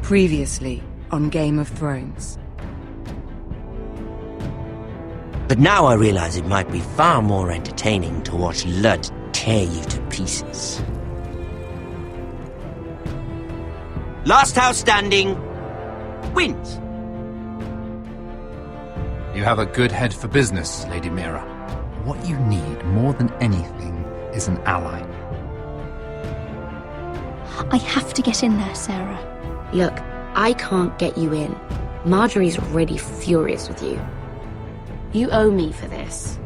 Previously on Game of Thrones. But now I realize it might be far more entertaining to watch Lud tear you to pieces. Last house standing wins. You have a good head for business, Lady Mira. What you need more than anything is an ally. I have to get in there, Sarah. Look, I can't get you in. Marjorie's already furious with you. You owe me for this.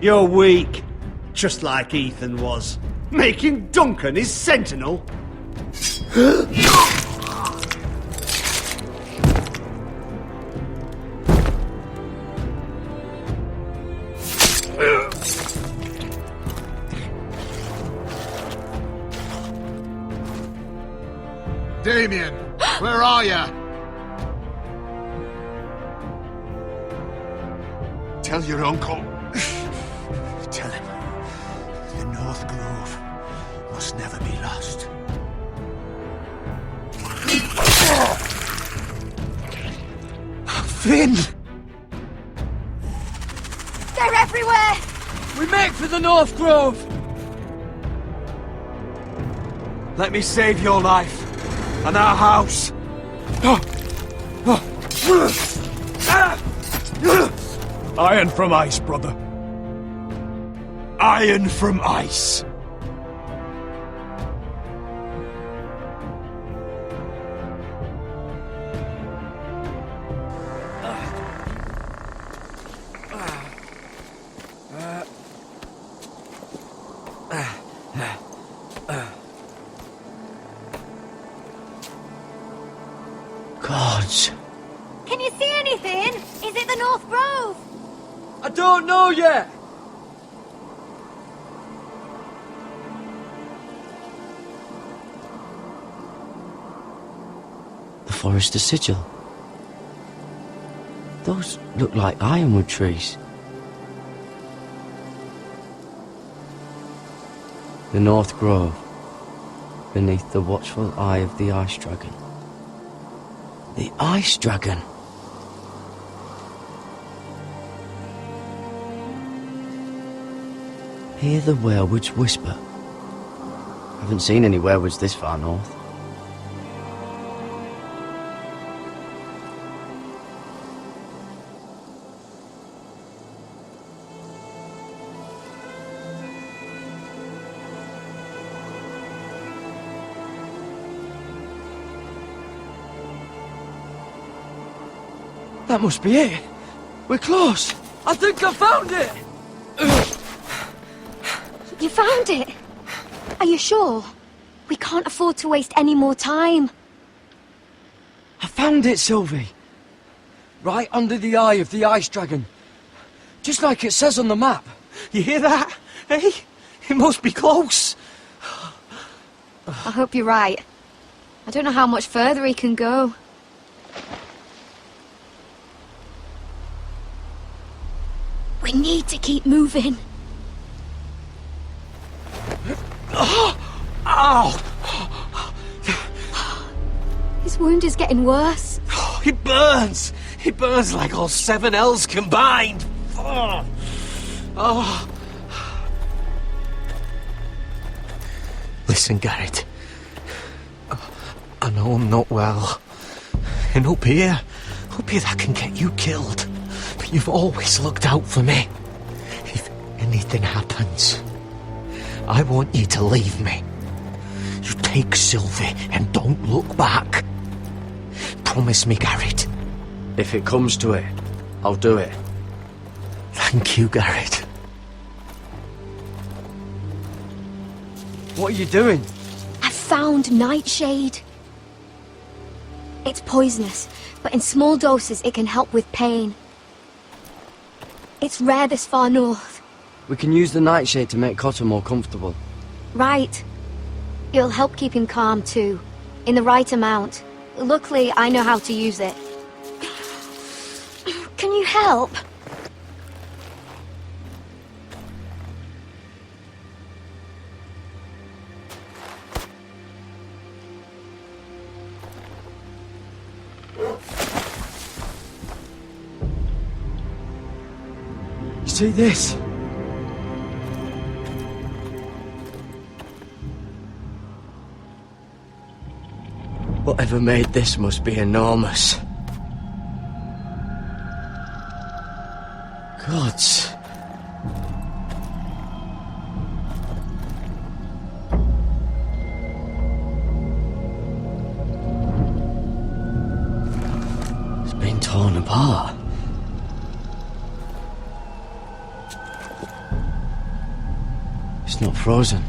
You're weak. Just like Ethan was. Making Duncan his sentinel. Damien, where are ya? Tell your uncle. Tell him the North Grove must never be lost. Finn! They're everywhere! We make for the North Grove! Let me save your life and our house. Iron from ice, brother. Iron from ice. Gods. Can you see anything? Is it the North Grove? I don't know yet. The Forester Sigil. Those look like ironwood trees. The North Grove, beneath the watchful eye of the Ice Dragon. The Ice Dragon? Hear the werewoods whisper. Haven't seen any werewoods this far north. That must be it. We're close. I think I found it. You found it? Are you sure? We can't afford to waste any more time. I found it, Sylvie. Right under the eye of the Ice Dragon. Just like it says on the map. You hear that? Hey? It must be close. I hope you're right. I don't know how much further he can go. We need to keep moving. Ow! His wound is getting worse. It burns! It burns like all 7 L's combined! Oh. Listen, Garrett. I know I'm not well. And up here that can get you killed. But you've always looked out for me. If anything happens, I want you to leave me. You take Sylvie and don't look back. Promise me, Garrett. If it comes to it, I'll do it. Thank you, Garrett. What are you doing? I found Nightshade. It's poisonous, but in small doses it can help with pain. It's rare this far north. We can use the nightshade to make Cotter more comfortable. Right. It'll help keep him calm too, in the right amount. Luckily, I know how to use it. Can you help? See this? Whatever made this must be enormous. Gods. It's been torn apart. It's not frozen.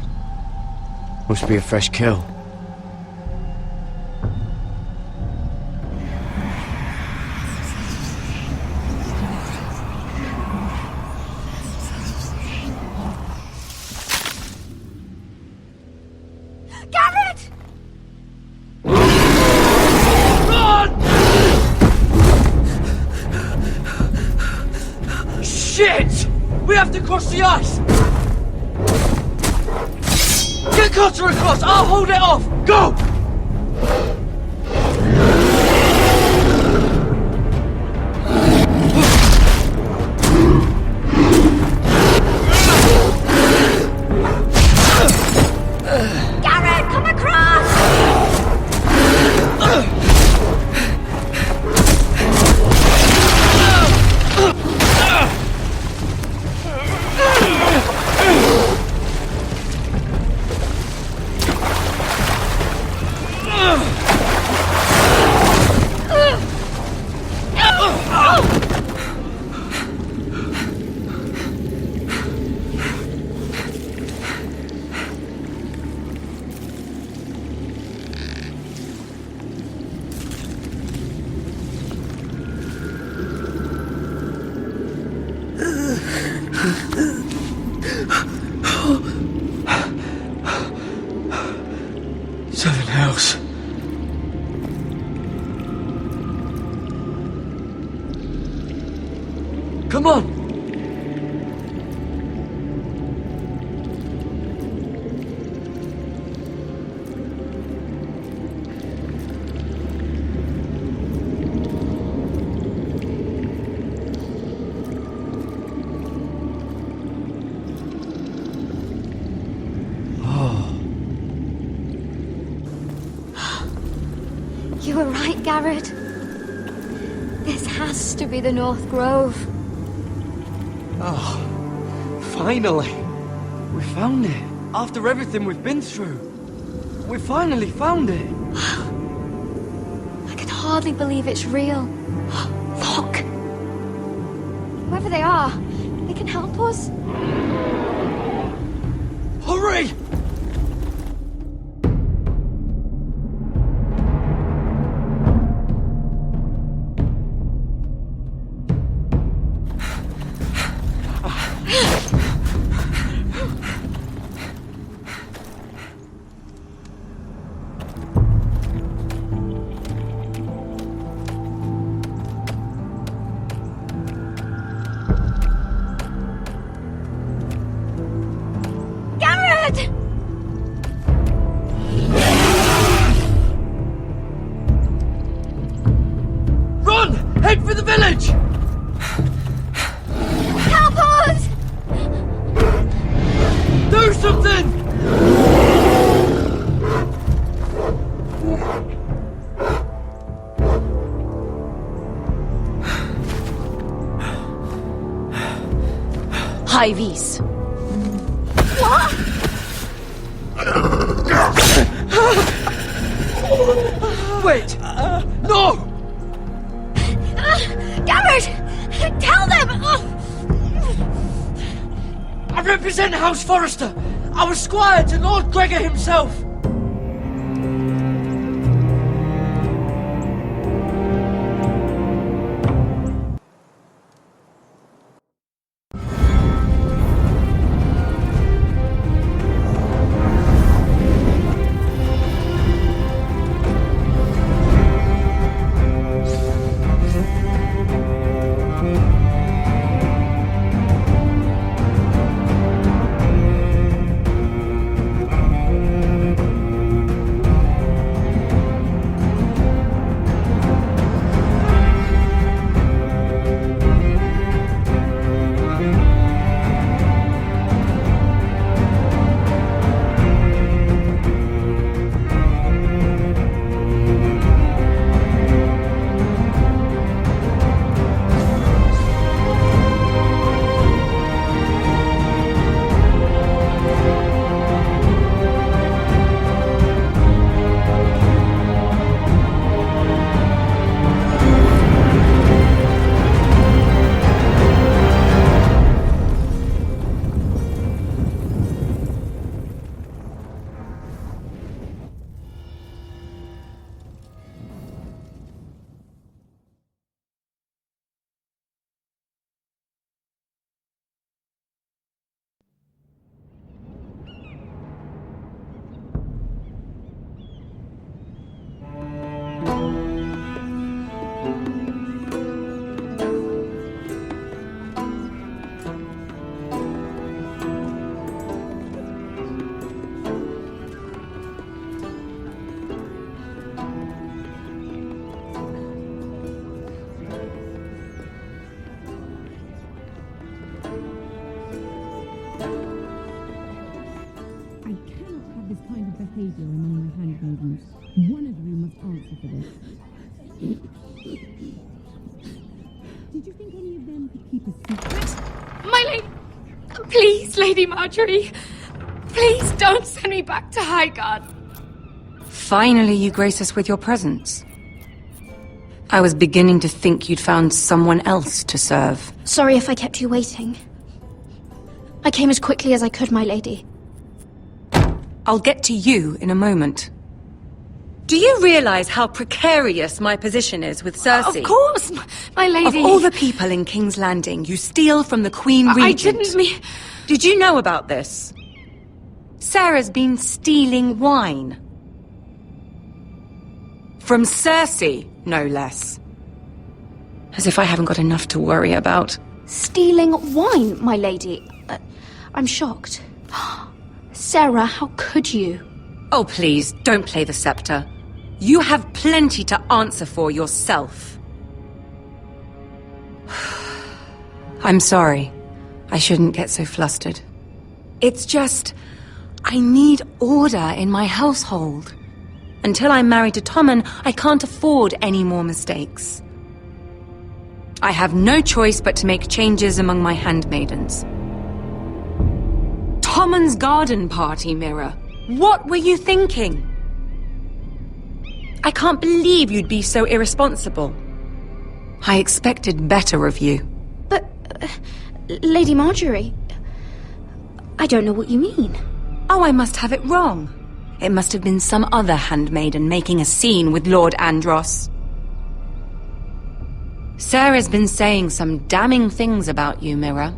Must be a fresh kill. Garrett! Shit! We have to cross the ice! Get Cutter across! I'll hold it off! Go! Garrett, come across! Seven hells. Come on! You were right, Garrett. This has to be the North Grove. Oh, finally! We found it. After everything we've been through. We finally found it. I can hardly believe it's real. Look! Whoever they are, they can help us. Hurry! Garrett! Run! Head for the village! Help us! Do something! High vis. Wait! No! Garrett! Tell them! I represent House Forrester. I was squire to Lord Gregor himself. behavior among my handmaidens. One of you must answer for this. Did you think any of them could keep a secret? My lady... Please, Lady Marjorie. Please don't send me back to Highgarden. Finally, you grace us with your presence. I was beginning to think you'd found someone else to serve. Sorry if I kept you waiting. I came as quickly as I could, my lady. I'll get to you in a moment. Do you realize how precarious my position is with Cersei? Of course, my lady. Of all the people in King's Landing, you steal from the Queen Regent. I didn't mean... Did you know about this? Sarah's been stealing wine. From Cersei, no less. As if I haven't got enough to worry about. Stealing wine, my lady? I'm shocked. Sarah, how could you? Oh, please, don't play the scepter. You have plenty to answer for yourself. I'm sorry. I shouldn't get so flustered. It's just... I need order in my household. Until I'm married to Tommen, I can't afford any more mistakes. I have no choice but to make changes among my handmaidens. Tommen's garden party, Mira. What were you thinking? I can't believe you'd be so irresponsible. I expected better of you. But, Lady Marjorie, I don't know what you mean. Oh, I must have it wrong. It must have been some other handmaiden making a scene with Lord Andros. Sarah's been saying some damning things about you, Mira.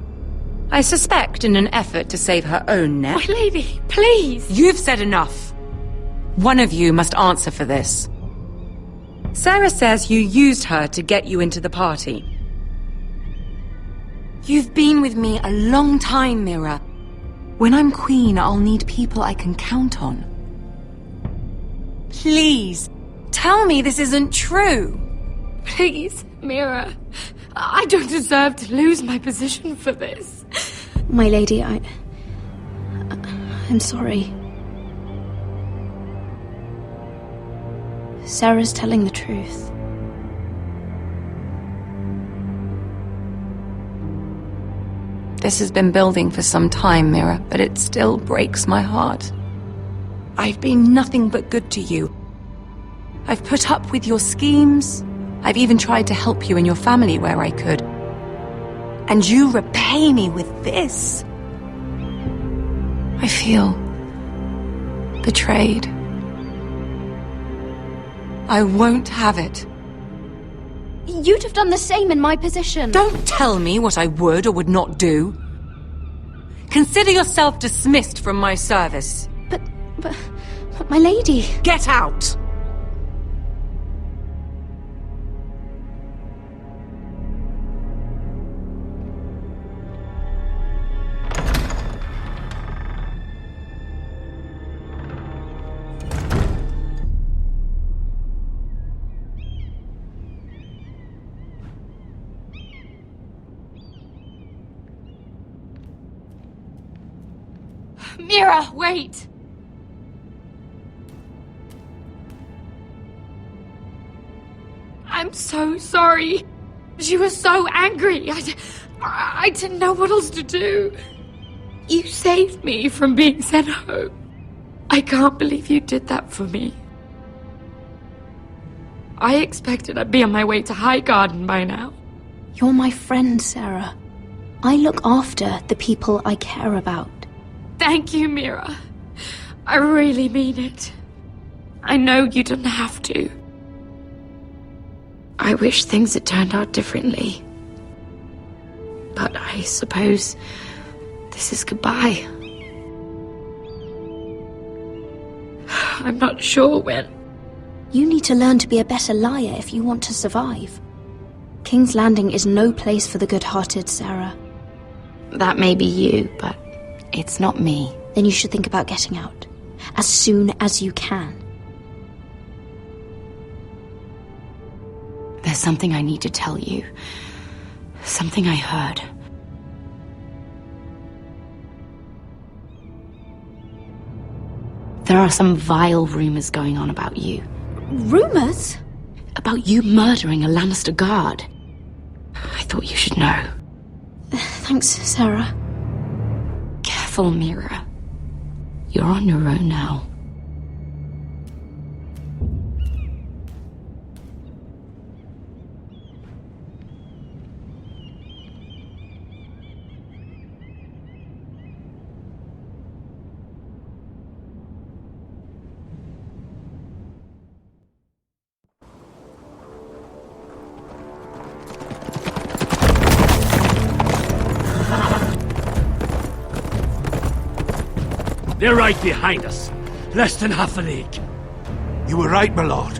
I suspect in an effort to save her own neck. My lady, please! You've said enough. One of you must answer for this. Sarah says you used her to get you into the party. You've been with me a long time, Mira. When I'm queen, I'll need people I can count on. Please, tell me this isn't true. Please, Mira. I don't deserve to lose my position for this. My lady, I'm sorry. Sarah's telling the truth. This has been building for some time, Mira, but it still breaks my heart. I've been nothing but good to you. I've put up with your schemes. I've even tried to help you and your family where I could. And you repay me with this. I feel betrayed. I won't have it. You'd have done the same in my position. Don't tell me what I would or would not do. Consider yourself dismissed from my service. But my lady... Get out! Mira, wait! I'm so sorry. She was so angry. I didn't know what else to do. You saved me from being sent home. I can't believe you did that for me. I expected I'd be on my way to Highgarden by now. You're my friend, Sarah. I look after the people I care about. Thank you, Mira. I really mean it. I know you didn't have to. I wish things had turned out differently. But I suppose this is goodbye. I'm not sure when, You need to learn to be a better liar if you want to survive. King's Landing is no place for the good-hearted, Sarah. That may be you, but it's not me. Then you should think about getting out. As soon as you can. There's something I need to tell you. Something I heard. There are some vile rumors going on about you. Rumors? About you murdering a Lannister guard. I thought you should know. Thanks, Sarah. Careful, Mira. You're on your own now. They're right behind us. Less than half a league. You were right, my lord.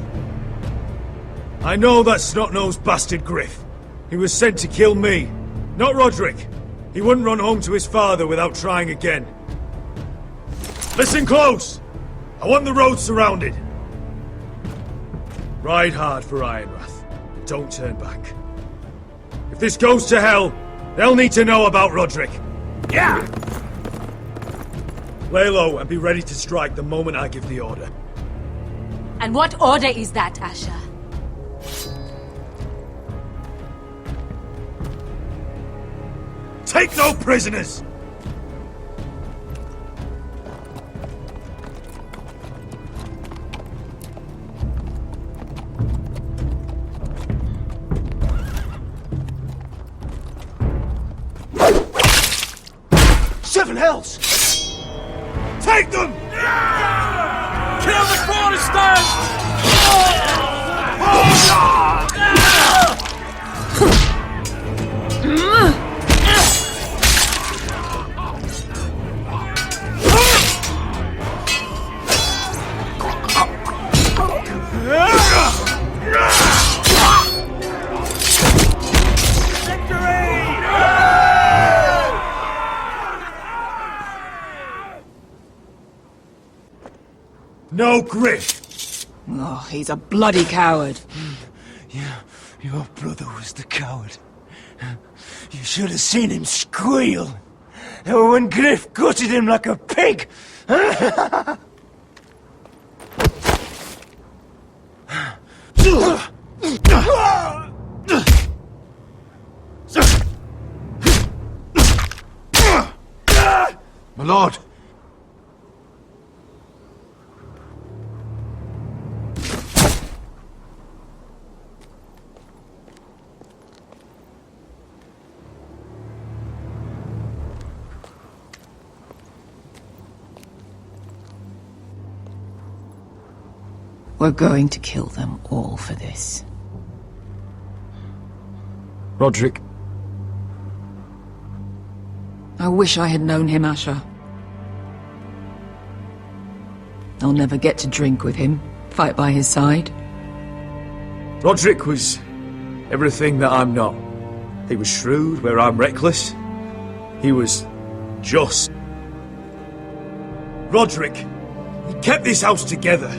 I know that snot-nosed bastard Griff. He was sent to kill me, not Roderick. He wouldn't run home to his father without trying again. Listen close! I want the road surrounded. Ride hard for Ironrath. Don't turn back. If this goes to hell, they'll need to know about Roderick. Yeah! Lay low and be ready to strike the moment I give the order. And what order is that, Asher? Take no prisoners! Seven hells! Take them! Kill the Foresters! No Griff! Oh, he's a bloody coward. Your brother was the coward. You should have seen him squeal. When Griff gutted him like a pig. My lord. We're going to kill them all for this. Roderick. I wish I had known him, Asher. I'll never get to drink with him, fight by his side. Roderick was everything that I'm not. He was shrewd where I'm reckless. He was just. Roderick, he kept this house together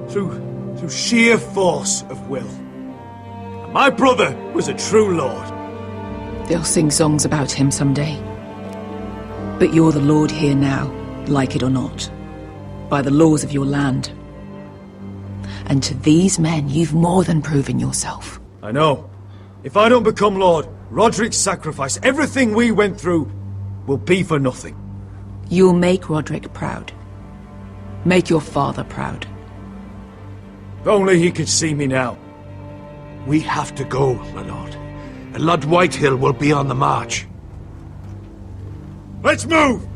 through sheer force of will. And my brother was a true lord. They'll sing songs about him someday. But you're the lord here now, like it or not, by the laws of your land. And to these men, you've more than proven yourself. I know. If I don't become lord, Roderick's sacrifice, everything we went through, will be for nothing. You'll make Roderick proud. Make your father proud. If only he could see me now. We have to go, my lord. And Lord Whitehill will be on the march. Let's move!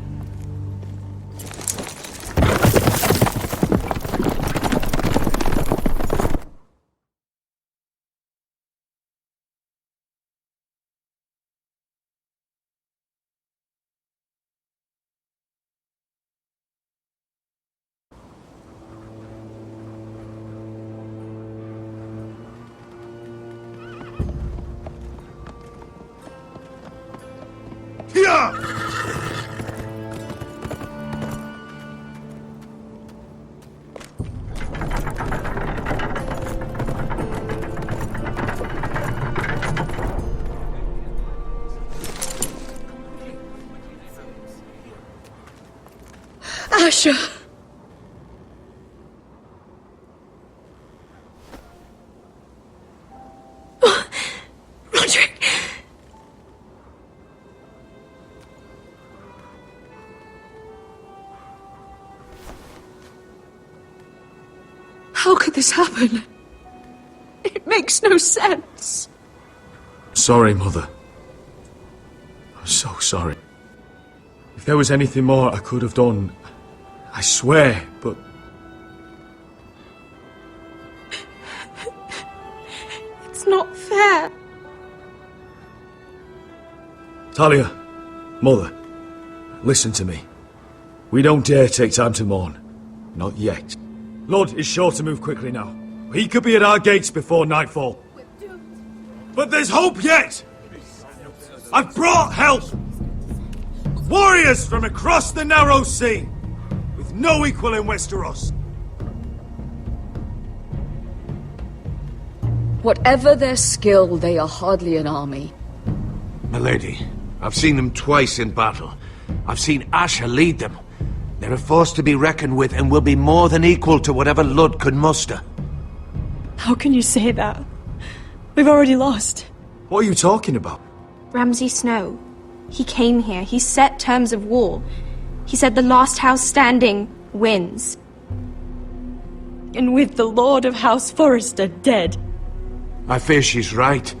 Asher! Roderick! How could this happen? It makes no sense. Sorry, Mother. I'm so sorry. If there was anything more I could have done, I swear, but... It's not fair. Talia, Mother, listen to me. We don't dare take time to mourn. Not yet. Lord is sure to move quickly now. He could be at our gates before nightfall. But there's hope yet! I've brought help! Warriors from across the narrow sea, with no equal in Westeros. Whatever their skill, they are hardly an army. Milady, I've seen them twice in battle. I've seen Asher lead them. They're a force to be reckoned with and will be more than equal to whatever Lud could muster. How can you say that? We've already lost. What are you talking about? Ramsay Snow. He came here. He set terms of war. He said the last house standing wins. And with the Lord of House Forrester dead. I fear she's right.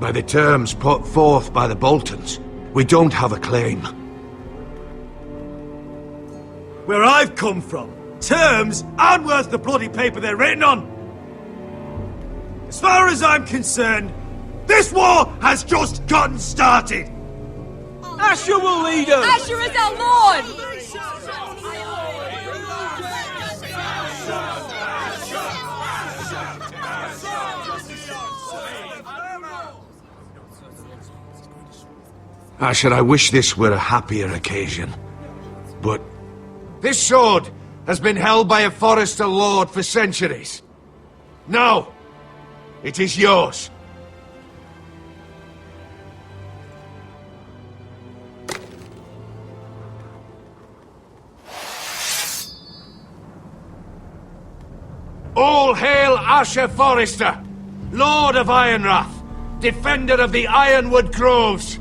By the terms put forth by the Boltons, we don't have a claim. Where I've come from, terms aren't worth the bloody paper they're written on. As far as I'm concerned, this war has just gotten started. Asher will lead us! Asher is our Lord! Asher, I wish this were a happier occasion. But this sword has been held by a Forrester Lord for centuries. Now, it is yours. All hail Asher Forrester, Lord of Ironrath, defender of the Ironwood Groves.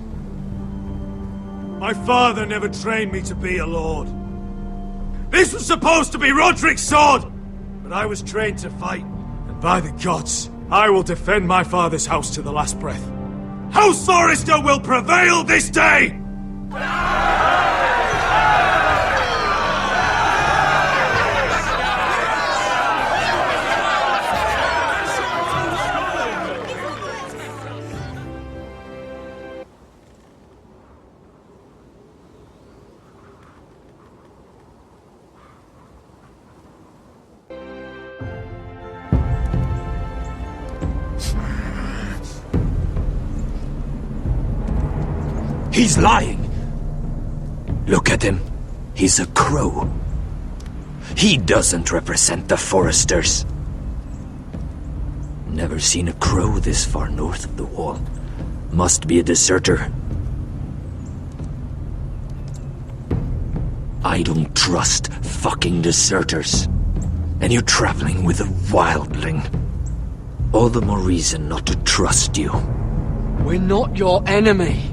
My father never trained me to be a lord. This was supposed to be Roderick's sword, but I was trained to fight. And by the gods, I will defend my father's house to the last breath. House Forrester will prevail this day! He's lying. Look at him. He's a crow. He doesn't represent the Foresters. Never seen a crow this far north of the wall. Must be a deserter. I don't trust fucking deserters. And you're traveling with a wildling. All the more reason not to trust you. We're not your enemy.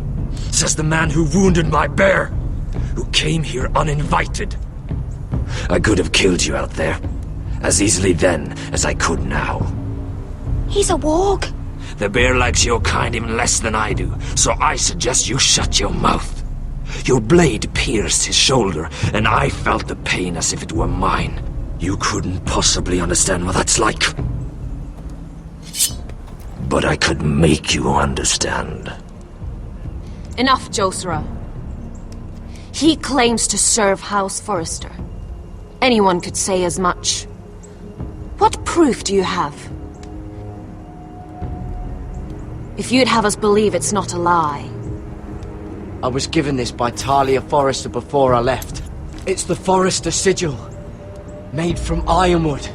Says the man who wounded my bear, who came here uninvited. I could have killed you out there, as easily then as I could now. He's a warg. The bear likes your kind even less than I do, so I suggest you shut your mouth. Your blade pierced his shoulder, and I felt the pain as if it were mine. You couldn't possibly understand what that's like. But I could make you understand. Enough, Josera. He claims to serve House Forrester. Anyone could say as much. What proof do you have? If you'd have us believe it's not a lie. I was given this by Talia Forrester before I left. It's the Forrester sigil, made from ironwood.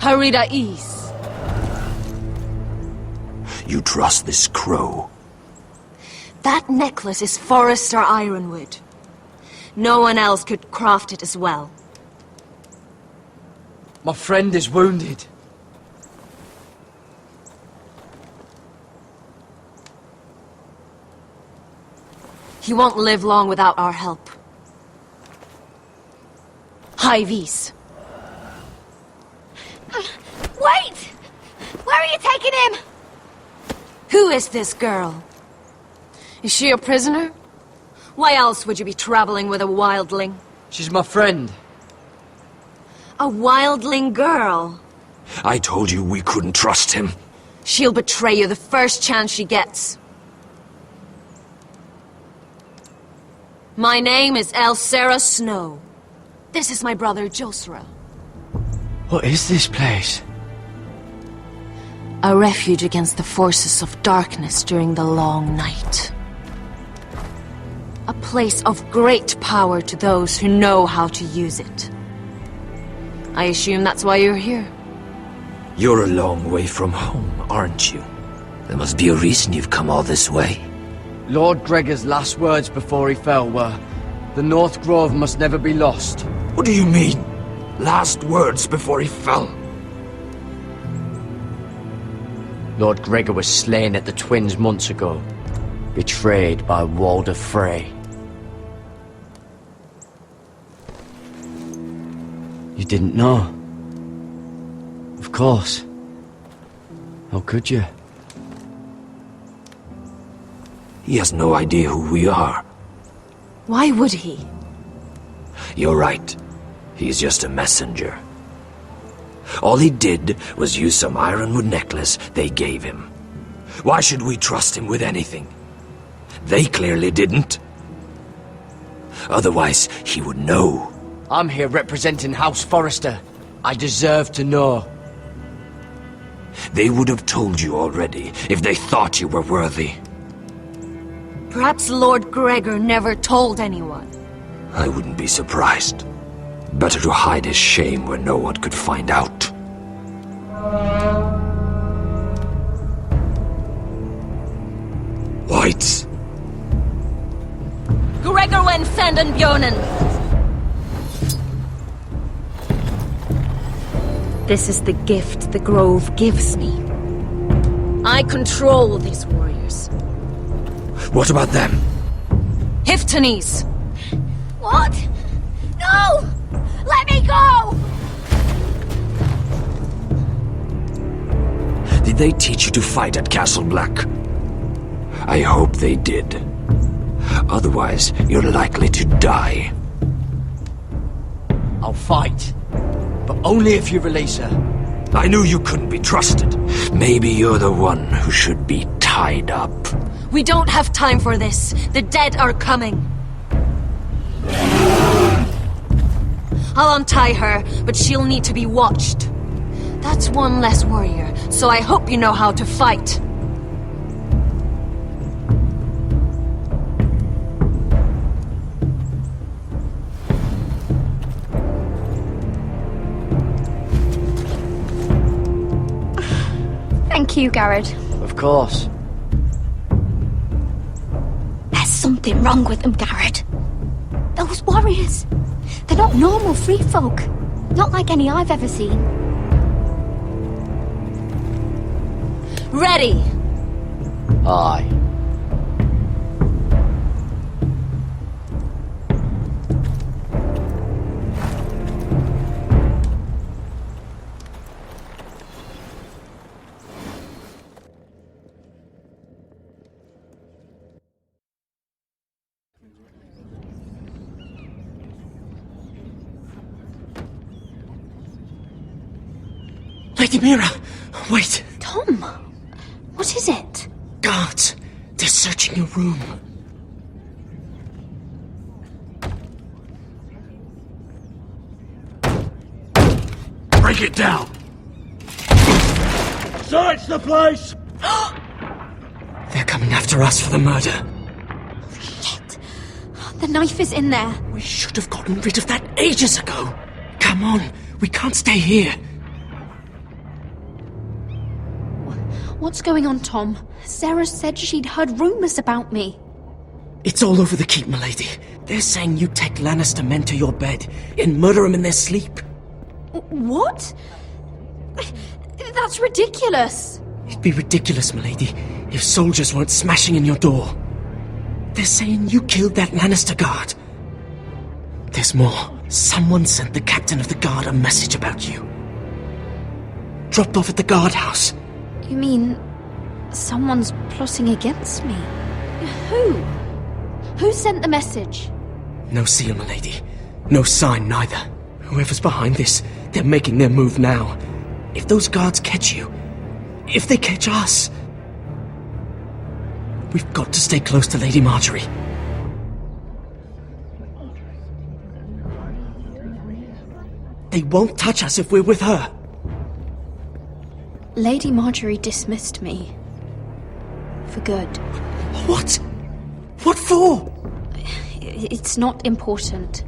Harida East. You trust this crow? That necklace is Forrester Ironwood. No one else could craft it as well. My friend is wounded. He won't live long without our help. High vis. Wait! Where are you taking him? Who is this girl? Is she a prisoner? Why else would you be traveling with a wildling? She's my friend. A wildling girl? I told you we couldn't trust him. She'll betray you the first chance she gets. My name is Elsera Snow. This is my brother Josra. What is this place? A refuge against the forces of darkness during the long night. A place of great power to those who know how to use it. I assume that's why you're here. You're a long way from home, aren't you? There must be a reason you've come all this way. Lord Gregor's last words before he fell were, "The North Grove must never be lost." What do you mean? Last words before he fell? Lord Gregor was slain at the Twins months ago, betrayed by Walder Frey. You didn't know? Of course. How could you? He has no idea who we are. Why would he? You're right. He's just a messenger. All he did was use some ironwood necklace they gave him. Why should we trust him with anything? They clearly didn't. Otherwise, he would know. I'm here representing House Forrester. I deserve to know. They would have told you already if they thought you were worthy. Perhaps Lord Gregor never told anyone. I wouldn't be surprised. Better to hide his shame where no one could find out. Whites. Gregor wen senden bjonen. This is the gift the Grove gives me. I control these warriors. What about them? Hiftanes. What? No! Let me go! Did they teach you to fight at Castle Black? I hope they did. Otherwise, you're likely to die. I'll fight. But only if you release her. I knew you couldn't be trusted. Maybe you're the one who should be tied up. We don't have time for this. The dead are coming. I'll untie her, but she'll need to be watched. That's one less warrior, so I hope you know how to fight. Thank you, Garrett. Of course. There's something wrong with them, Garrett. Those warriors. They're not normal free folk. Not like any I've ever seen. Ready! Aye. Lady Mira, wait. Tom, what is it? Guards, they're searching your room. Break it down! Search the place! They're coming after us for the murder. Shit. The knife is in there. We should have gotten rid of that ages ago. Come on, we can't stay here. What's going on, Tom? Sarah said she'd heard rumours about me. It's all over the keep, milady. They're saying you take Lannister men to your bed and murder them in their sleep. What? That's ridiculous. It'd be ridiculous, milady, if soldiers weren't smashing in your door. They're saying you killed that Lannister guard. There's more. Someone sent the captain of the guard a message about you. Dropped off at the guardhouse. You mean someone's plotting against me? Who? Who sent the message? No seal, milady. No sign, neither. Whoever's behind this, they're making their move now. If those guards catch you, if they catch us, we've got to stay close to Lady Marjorie. They won't touch us if we're with her. Lady Marjorie dismissed me. For good. What? What for? It's not important.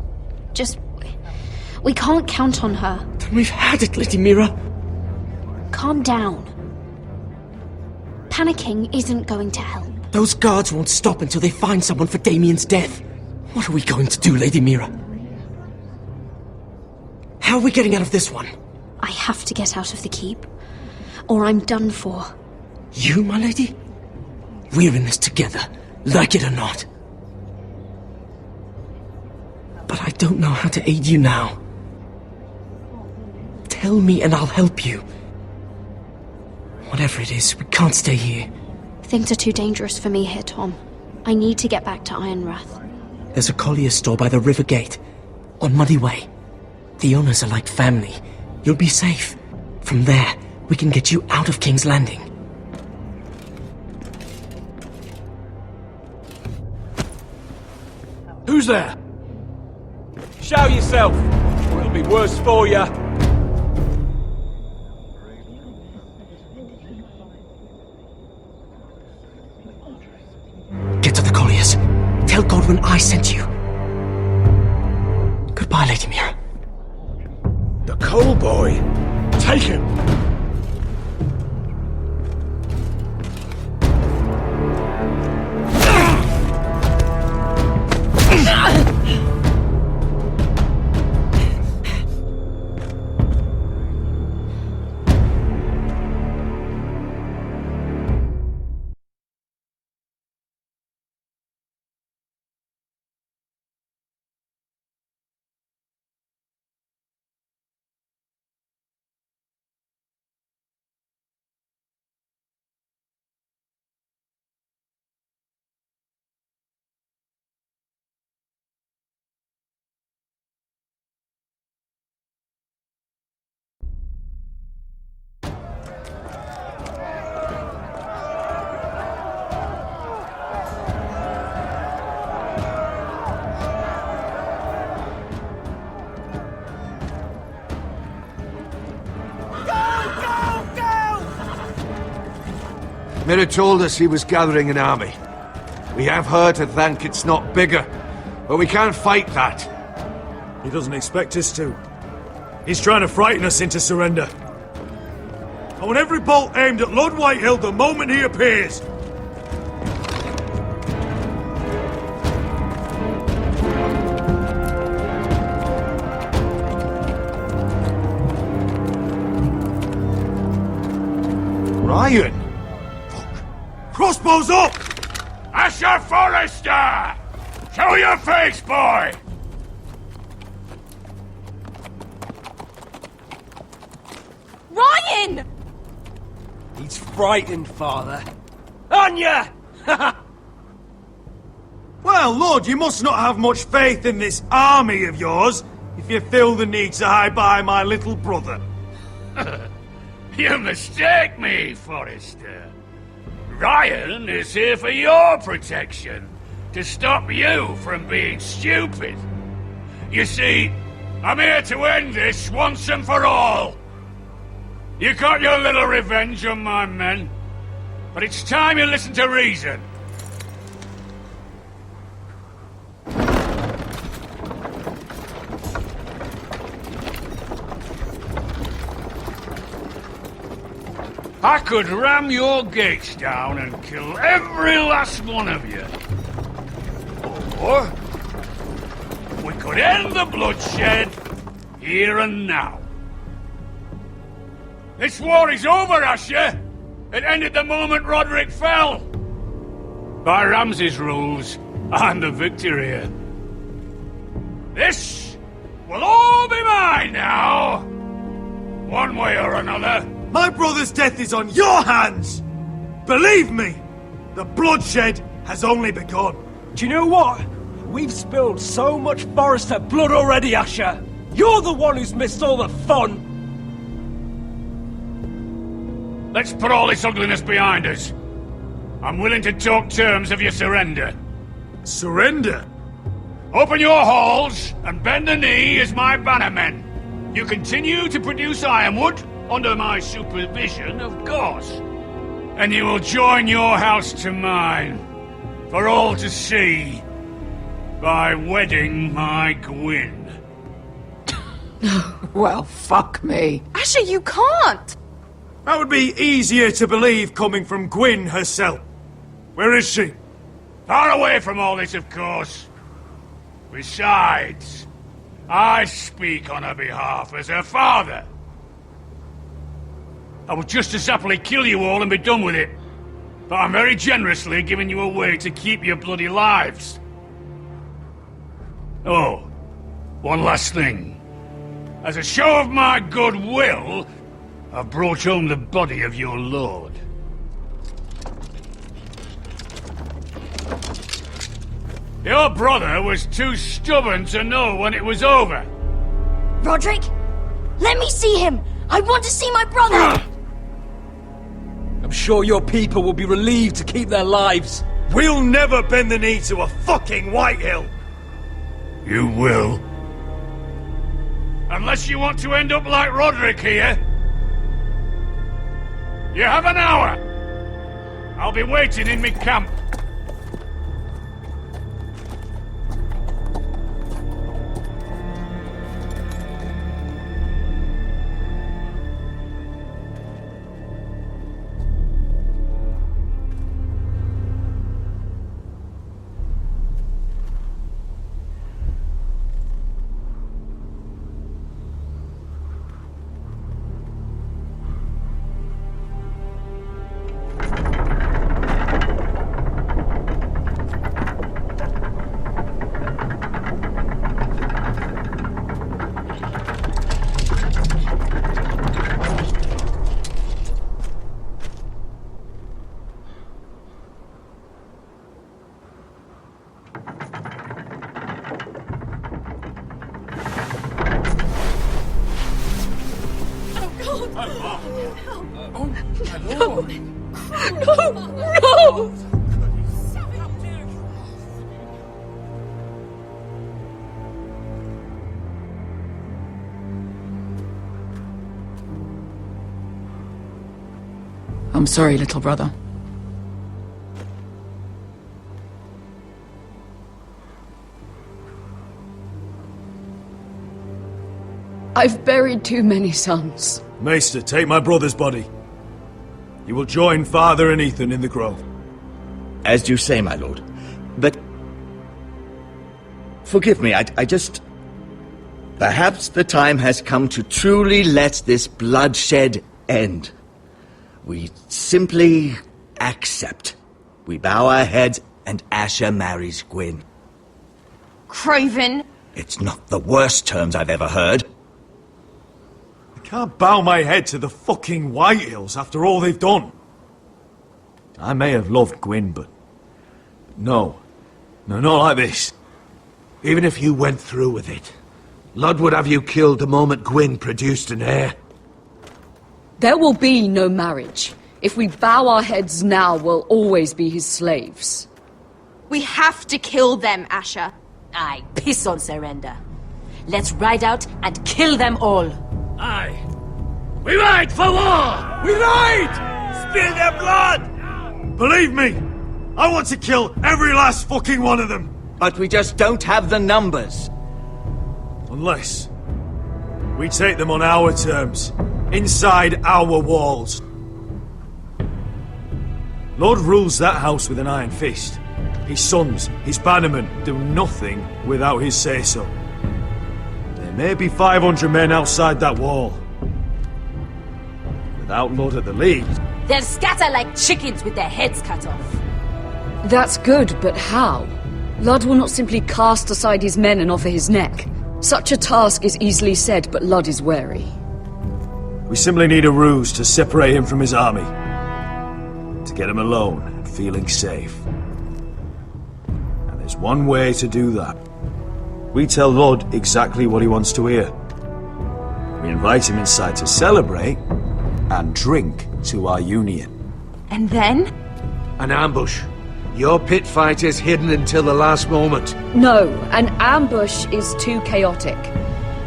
Just... we can't count on her. Then we've had it, Lady Mira. Calm down. Panicking isn't going to help. Those guards won't stop until they find someone for Damien's death. What are we going to do, Lady Mira? How are we getting out of this one? I have to get out of the keep, or I'm done for. You, my lady? We're in this together, like it or not. But I don't know how to aid you now. Tell me and I'll help you. Whatever it is, we can't stay here. Things are too dangerous for me here, Tom. I need to get back to Ironrath. There's a collier's store by the river gate, on Muddy Way. The owners are like family. You'll be safe. From there, we can get you out of King's Landing. Who's there? Show yourself, or it'll be worse for you. Get to the colliers. Tell Godwin I sent you. Goodbye, Lady Mira. The coal boy. Take him. Mira told us he was gathering an army. We have her to thank it's not bigger, but we can't fight that. He doesn't expect us to. He's trying to frighten us into surrender. I want every bolt aimed at Lord Whitehill the moment he appears. Ryan! Crossbows up! Asher Forrester! Show your face, boy! Ryan! He's frightened, father. On ya! Well, Lord, you must not have much faith in this army of yours if you feel the need to hide behind my little brother. You mistake me, Forrester. Ryan is here for your protection, to stop you from being stupid. You see, I'm here to end this once and for all. You got your little revenge on my men, but it's time you listen to reason. I could ram your gates down and kill every last one of you. Or we could end the bloodshed here and now. This war is over, Asher. It ended the moment Roderick fell. By Ramsay's rules, I'm the victor here. This will all be mine now. One way or another. My brother's death is on your hands! Believe me, the bloodshed has only begun. Do you know what? We've spilled so much Forrester blood already, Asher. You're the one who's missed all the fun. Let's put all this ugliness behind us. I'm willing to talk terms of your surrender. Surrender? Open your halls and bend the knee as my bannermen. You continue to produce ironwood, under my supervision, of course. And you will join your house to mine, for all to see, by wedding my Gwyn. Well, fuck me. Asher, you can't! That would be easier to believe coming from Gwyn herself. Where is she? Far away from all this, of course. Besides, I speak on her behalf as her father. I would just as happily kill you all and be done with it. But I'm very generously giving you a way to keep your bloody lives. Oh, one last thing. As a show of my goodwill, I've brought home the body of your lord. Your brother was too stubborn to know when it was over. Roderick, let me see him. I want to see my brother. I'm sure your people will be relieved to keep their lives. We'll never bend the knee to a fucking Whitehill. You will. Unless you want to end up like Roderick here. You have an hour. I'll be waiting in my camp. No! I'm sorry, little brother. I've buried too many sons. Maester, take my brother's body. You will join Father and Ethan in the grove. As you say, my lord. But... forgive me, I just... Perhaps the time has come to truly let this bloodshed end. We simply accept. We bow our heads and Asher marries Gwyn. Craven! It's not the worst terms I've ever heard. I can't bow my head to the fucking Whitehills after all they've done. I may have loved Gwyn, but... No, not like this. Even if you went through with it, Lud would have you killed the moment Gwyn produced an heir. There will be no marriage. If we bow our heads now, we'll always be his slaves. We have to kill them, Asher. Aye, piss on surrender. Let's ride out and kill them all. Aye. We ride for war! We ride! Spill their blood! Believe me, I want to kill every last fucking one of them. But we just don't have the numbers. Unless we take them on our terms, inside our walls. Lord rules that house with an iron fist. His sons, his bannermen, do nothing without his say-so. There may be 500 men outside that wall. Without Lord at the lead... They'll scatter like chickens with their heads cut off. That's good, but how? Ludd will not simply cast aside his men and offer his neck. Such a task is easily said, but Ludd is wary. We simply need a ruse to separate him from his army. To get him alone and feeling safe. And there's one way to do that. We tell Ludd exactly what he wants to hear. We invite him inside to celebrate and drink to our union. And then? An ambush. Your pit fight is hidden until the last moment. No, an ambush is too chaotic.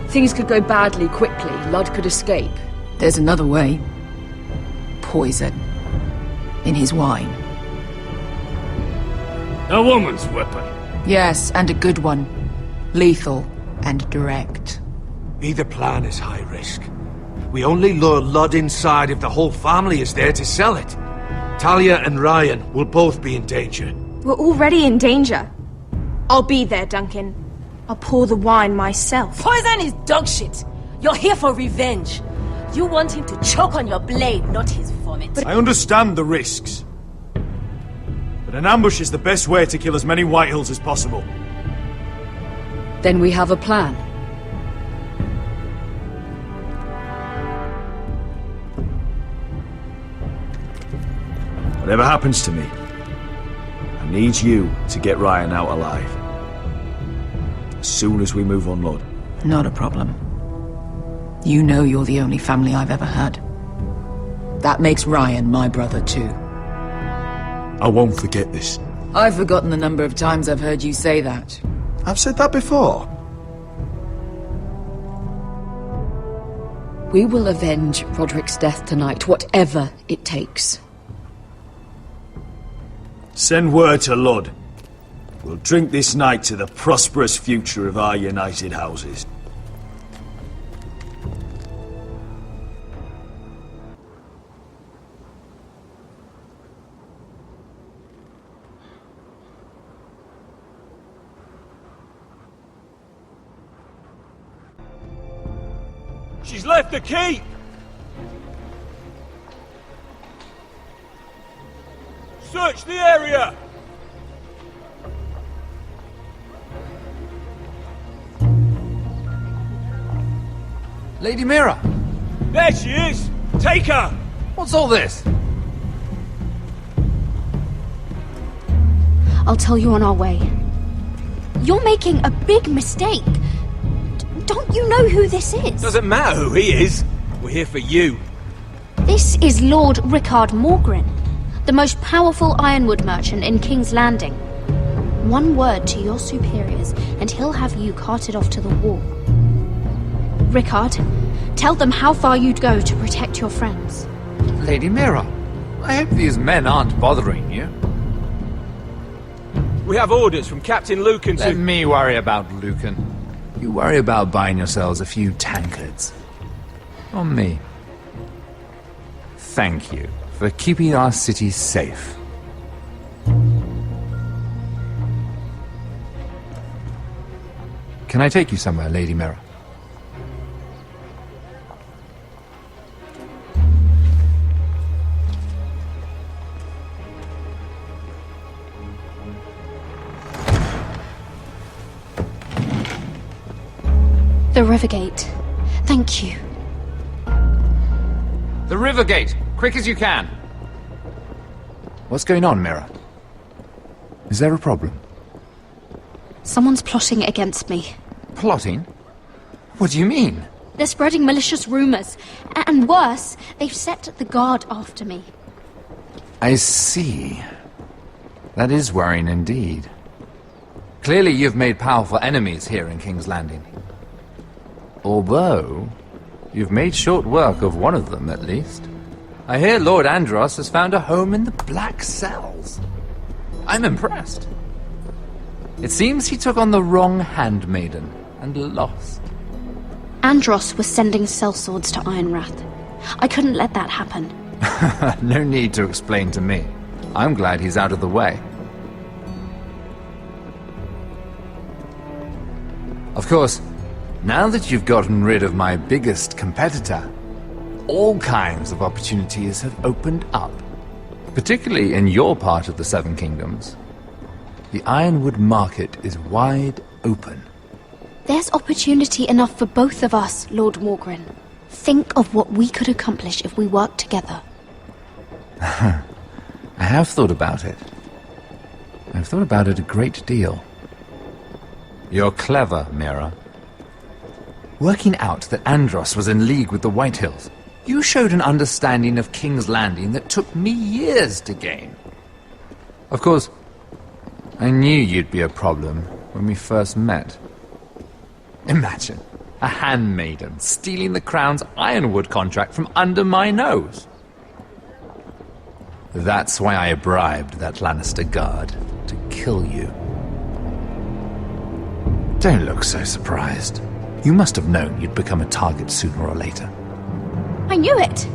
Things could go badly quickly. Ludd could escape. There's another way. Poison. In his wine. A woman's weapon. Yes, and a good one. Lethal and direct. Either plan is high risk. We only lure Ludd inside if the whole family is there to sell it. Talia and Ryan will both be in danger. We're already in danger. I'll be there, Duncan. I'll pour the wine myself. Poison is dog shit. You're here for revenge. You want him to choke on your blade, not his vomit. I understand the risks. But an ambush is the best way to kill as many Whitehills as possible. Then we have a plan. Whatever happens to me, I need you to get Ryan out alive. As soon as we move on, Lord. Not a problem. You know you're the only family I've ever had. That makes Ryan my brother too. I won't forget this. I've forgotten the number of times I've heard you say that. I've said that before. We will avenge Roderick's death tonight, whatever it takes. Send word to Ludd. We'll drink this night to the prosperous future of our united houses. She's left the keep! Search the area! Lady Mira! There she is! Take her! What's all this? I'll tell you on our way. You're making a big mistake. Don't you know who this is? Doesn't matter who he is. We're here for you. This is Lord Rickard Morgrin, the most powerful ironwood merchant in King's Landing. One word to your superiors, and he'll have you carted off to the wall. Rickard, tell them how far you'd go to protect your friends. Lady Mira, I hope these men aren't bothering you. We have orders from Captain Lucan to... Let me worry about Lucan. You worry about buying yourselves a few tankards. On me. Thank you for keeping our city safe. Can I take you somewhere, Lady Mira? The Rivergate. Thank you. The Rivergate! Quick as you can! What's going on, Mira? Is there a problem? Someone's plotting against me. Plotting? What do you mean? They're spreading malicious rumors. And worse, they've set the guard after me. I see. That is worrying indeed. Clearly you've made powerful enemies here in King's Landing. Although, you've made short work of one of them, at least. I hear Lord Andros has found a home in the Black Cells. I'm impressed. It seems he took on the wrong handmaiden and lost. Andros was sending sellswords to Ironrath. I couldn't let that happen. No need to explain to me. I'm glad he's out of the way. Of course, now that you've gotten rid of my biggest competitor, all kinds of opportunities have opened up. Particularly in your part of the Seven Kingdoms. The ironwood market is wide open. There's opportunity enough for both of us, Lord Morgren. Think of what we could accomplish if we worked together. I have thought about it. I've thought about it a great deal. You're clever, Mira. Working out that Andros was in league with the Whitehills, you showed an understanding of King's Landing that took me years to gain. Of course, I knew you'd be a problem when we first met. Imagine a handmaiden stealing the Crown's ironwood contract from under my nose. That's why I bribed that Lannister guard to kill you. Don't look so surprised. You must have known you'd become a target sooner or later. I knew it!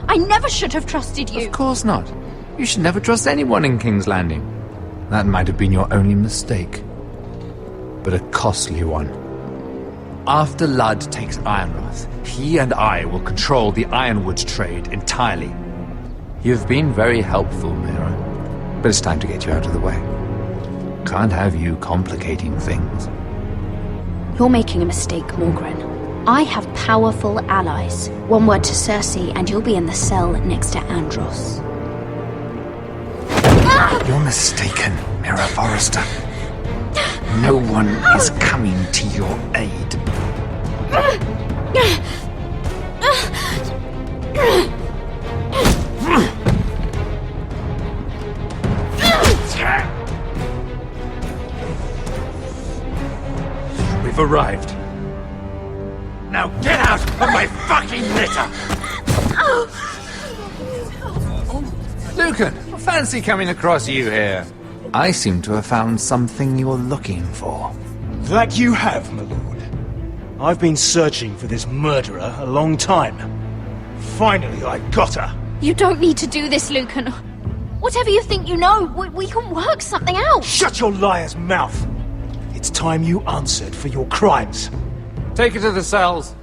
I never should have trusted you! Of course not. You should never trust anyone in King's Landing. That might have been your only mistake. But a costly one. After Ludd takes Ironrath, he and I will control the ironwood trade entirely. You've been very helpful, Mira. But it's time to get you out of the way. Can't have you complicating things. You're making a mistake, Morgren. I have powerful allies. One word to Cersei and you'll be in the cell next to Andros. You're mistaken, Mira Forrester. No one is coming to your aid. We've arrived. Now get out of my fucking litter! Lucan, fancy coming across you here. I seem to have found something you're looking for. That you have, my lord. I've been searching for this murderer a long time. Finally, I got her. You don't need to do this, Lucan. Whatever you think you know, we can work something out. Shut your liar's mouth! It's time you answered for your crimes. Take her to the cells.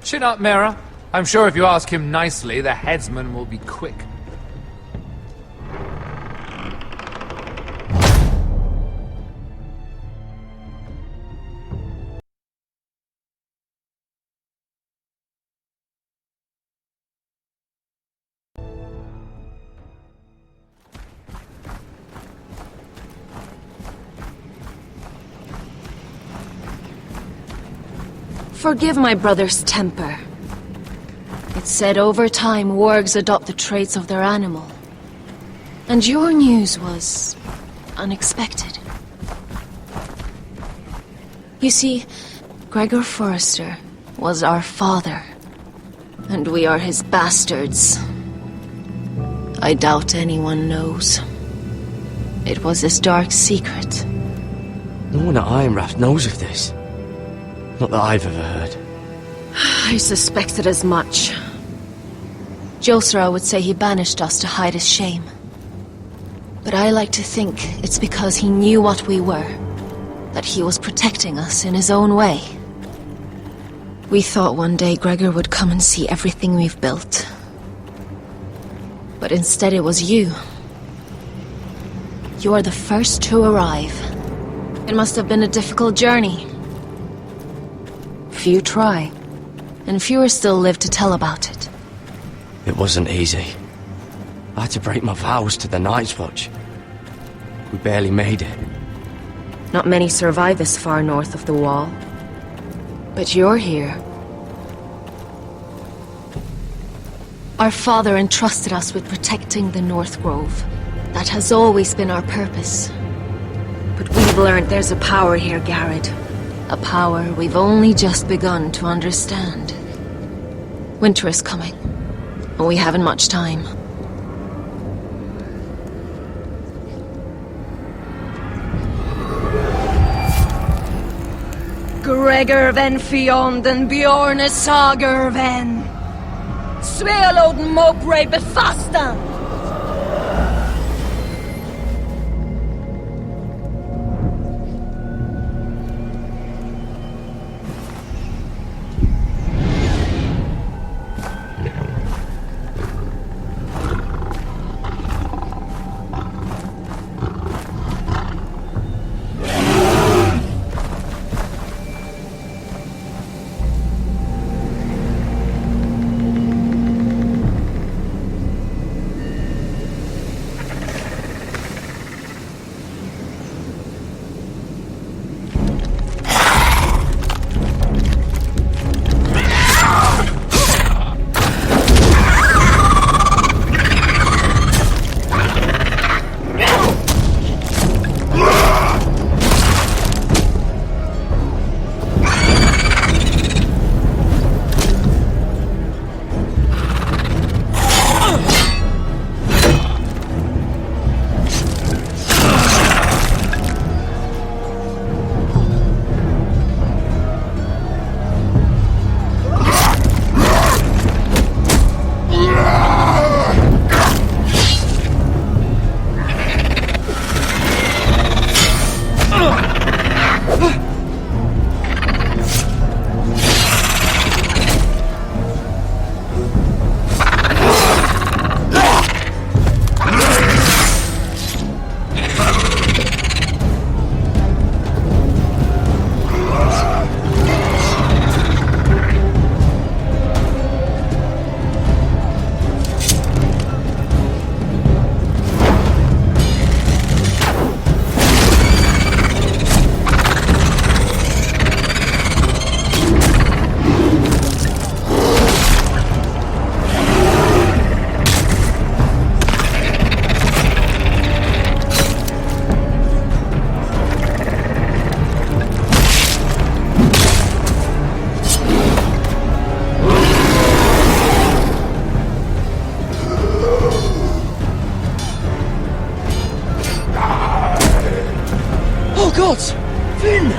Chin up, Mira. I'm sure if you ask him nicely, the headsman will be quick. Forgive my brother's temper. It's said over time wargs adopt the traits of their animal. And your news was unexpected. You see, Gregor Forrester was our father, and we are his bastards. I doubt anyone knows. It was his dark secret. No one at Ironrath knows of this. Not that I've ever heard. I suspected as much. Josra would say he banished us to hide his shame. But I like to think it's because he knew what we were, that he was protecting us in his own way. We thought one day Gregor would come and see everything we've built. But instead it was you. You are the first to arrive. It must have been a difficult journey. Few try, and fewer still live to tell about it. It wasn't easy. I had to break my vows to the Night's Watch. We barely made it. Not many survive this far north of the Wall. But you're here. Our father entrusted us with protecting the North Grove. That has always been our purpose. But we've learned there's a power here, Garrett. A power we've only just begun to understand. Winter is coming, and we haven't much time. Gregor ven Fionden Bjorne Sager ven Svealoden Mopre Befastan Finn!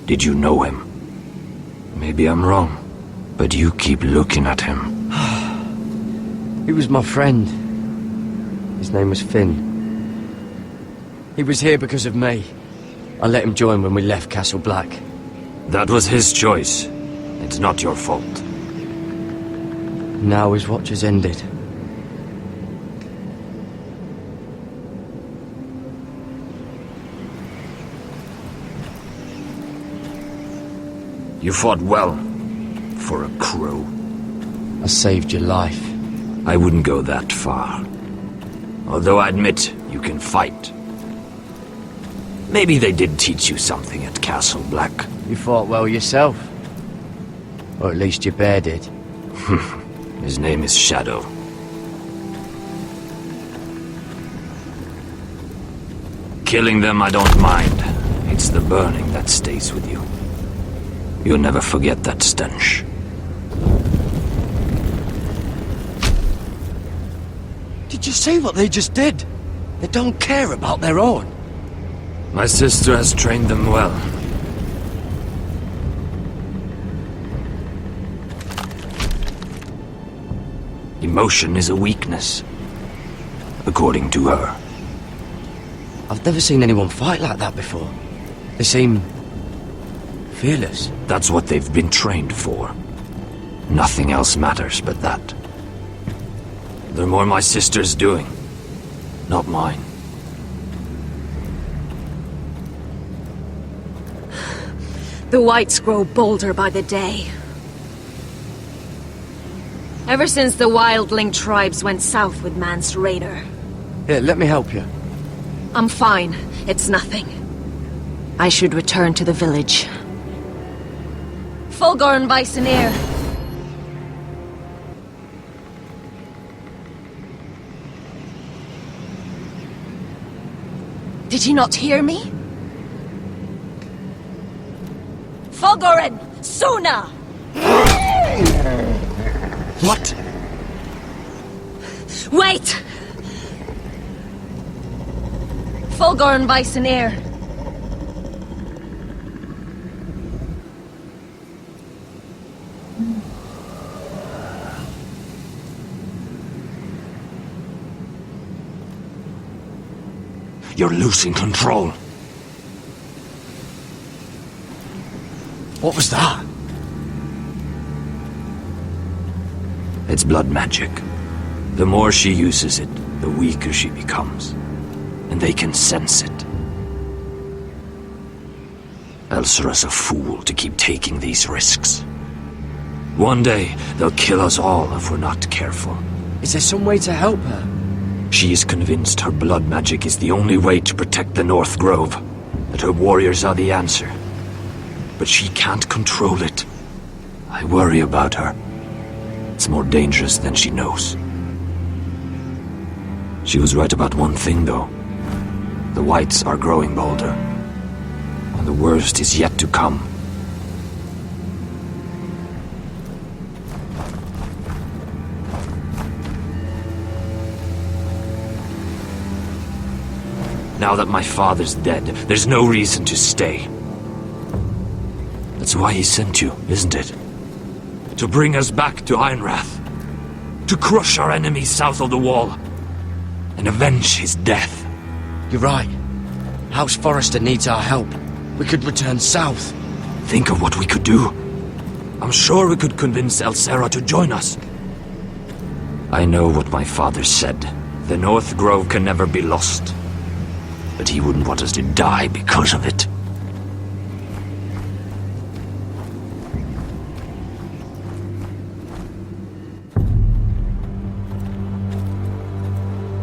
Did you know him? Maybe I'm wrong, but you keep looking at him. He was my friend. His name was Finn. He was here because of me. I let him join when we left Castle Black. That was his choice. It's not your fault. Now his watch has ended. You fought well, for a crow. I saved your life. I wouldn't go that far. Although I admit, you can fight. Maybe they did teach you something at Castle Black. You fought well yourself. Or at least your bear did. His name is Shadow. Killing them I don't mind. It's the burning that stays with you. You'll never forget that stench. Did you see what they just did? They don't care about their own. My sister has trained them well. Emotion is a weakness, according to her. I've never seen anyone fight like that before. They seem fearless. That's what they've been trained for. Nothing else matters but that. They're more my sister's doing, not mine. The whites grow bolder by the day. Ever since the wildling tribes went south with Man's raider. Here, let me help you. I'm fine. It's nothing. I should return to the village. Fulgorn Bisoneer. Did you not hear me? Fulgorn! Suna! What? Wait! Fulgorn Bisoneer. You're losing control. What was that? It's blood magic. The more she uses it, the weaker she becomes. And they can sense it. Elsera's a fool to keep taking these risks. One day, they'll kill us all if we're not careful. Is there some way to help her? She is convinced her blood magic is the only way to protect the North Grove, that her warriors are the answer. But she can't control it. I worry about her. It's more dangerous than she knows. She was right about one thing, though. The whites are growing bolder. And the worst is yet to come. Now that my father's dead, there's no reason to stay. That's why he sent you, isn't it? To bring us back to Ironrath. To crush our enemies south of the wall. And avenge his death. You're right. House Forrester needs our help. We could return south. Think of what we could do. I'm sure we could convince Elsera to join us. I know what my father said. The North Grove can never be lost. But he wouldn't want us to die because of it.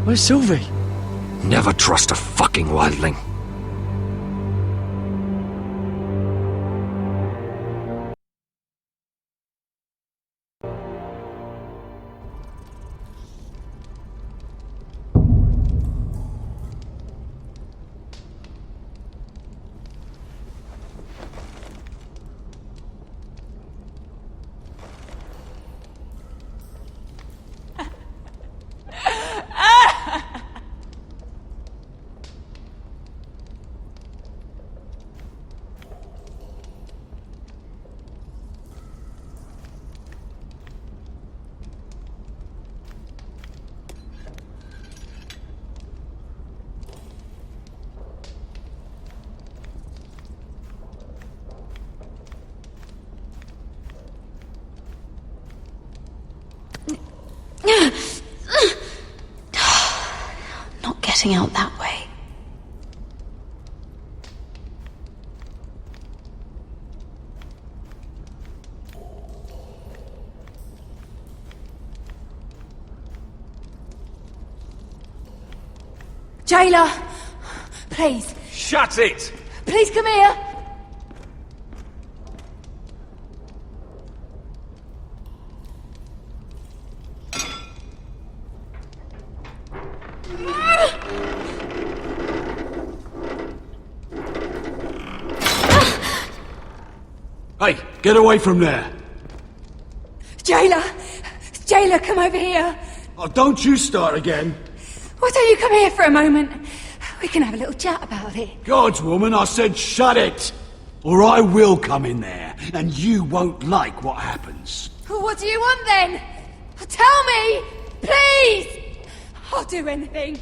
Where's Sylvie? Never trust a fucking wildling. Not getting out that way. Jailer! Please. Shut it! Please come here! Hey, get away from there! Jailer! Jailer, come over here! Oh, don't you start again! Why don't you come here for a moment? We can have a little chat about it. God's woman, I said shut it! Or I will come in there, and you won't like what happens. Well, what do you want then? Tell me! Please! I'll do anything.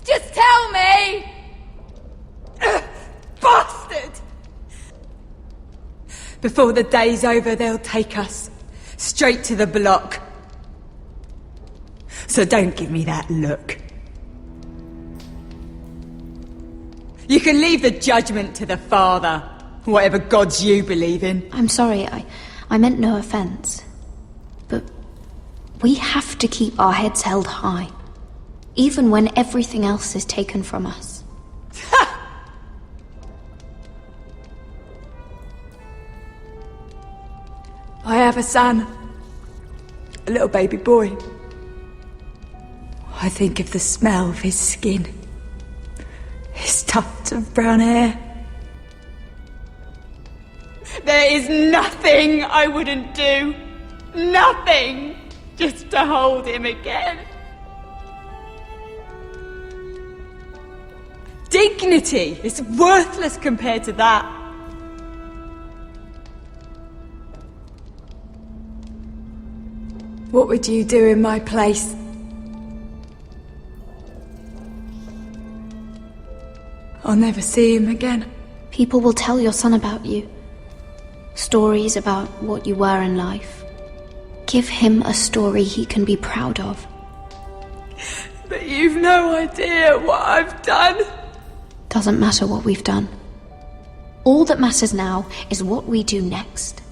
Just tell me! Bastard! Before the day's over, they'll take us straight to the block. So don't give me that look. You can leave the judgment to the Father, whatever gods you believe in. I'm sorry, I meant no offense. But we have to keep our heads held high, even when everything else is taken from us. I have a son. A little baby boy. I think of the smell of his skin. His tufts of brown hair. There is nothing I wouldn't do. Nothing! Just to hold him again. Dignity is worthless compared to that. What would you do in my place? I'll never see him again. People will tell your son about you. Stories about what you were in life. Give him a story he can be proud of. But you've no idea what I've done. Doesn't matter what we've done. All that matters now is what we do next.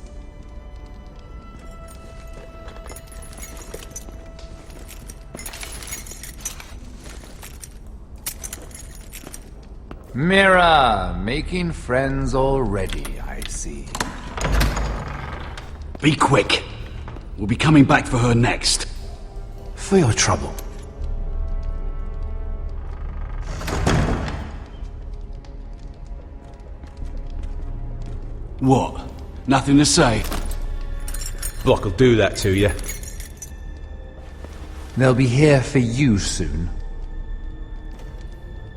Mira, making friends already, I see. Be quick. We'll be coming back for her next. For your trouble. What? Nothing to say? Block will do that to you. They'll be here for you soon.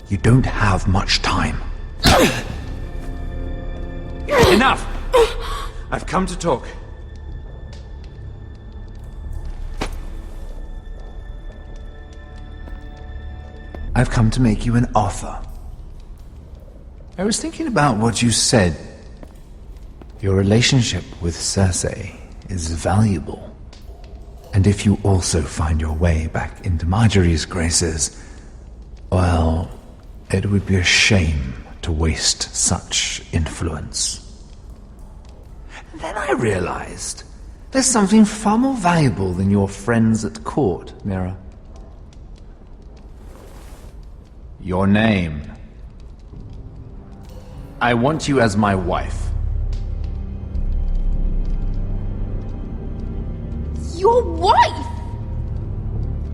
You don't have much time. Enough! I've come to talk. I've come to make you an offer. I was thinking about what you said. Your relationship with Cersei is valuable. And if you also find your way back into Marjorie's graces, well, it would be a shame to waste such influence. And then I realized there's something far more valuable than your friends at court, Mira. Your name. I want you as my wife. Your wife?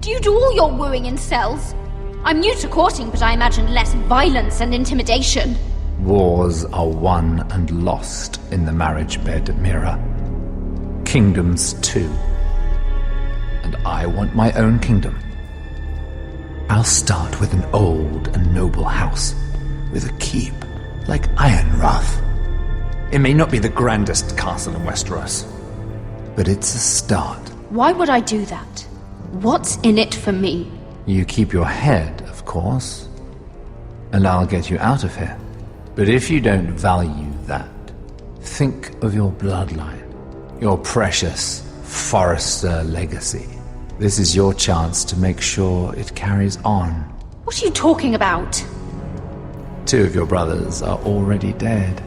Do you do all your wooing in cells? I'm new to courting, but I imagine less violence and intimidation. Wars are won and lost in the marriage bed, Mira. Kingdoms too. And I want my own kingdom. I'll start with an old and noble house, with a keep, like Ironrath. It may not be the grandest castle in Westeros, but it's a start. Why would I do that? What's in it for me? You keep your head, of course, and I'll get you out of here. But if you don't value that, think of your bloodline, your precious Forrester legacy. This is your chance to make sure it carries on. What are you talking about? 2 of your brothers are already dead.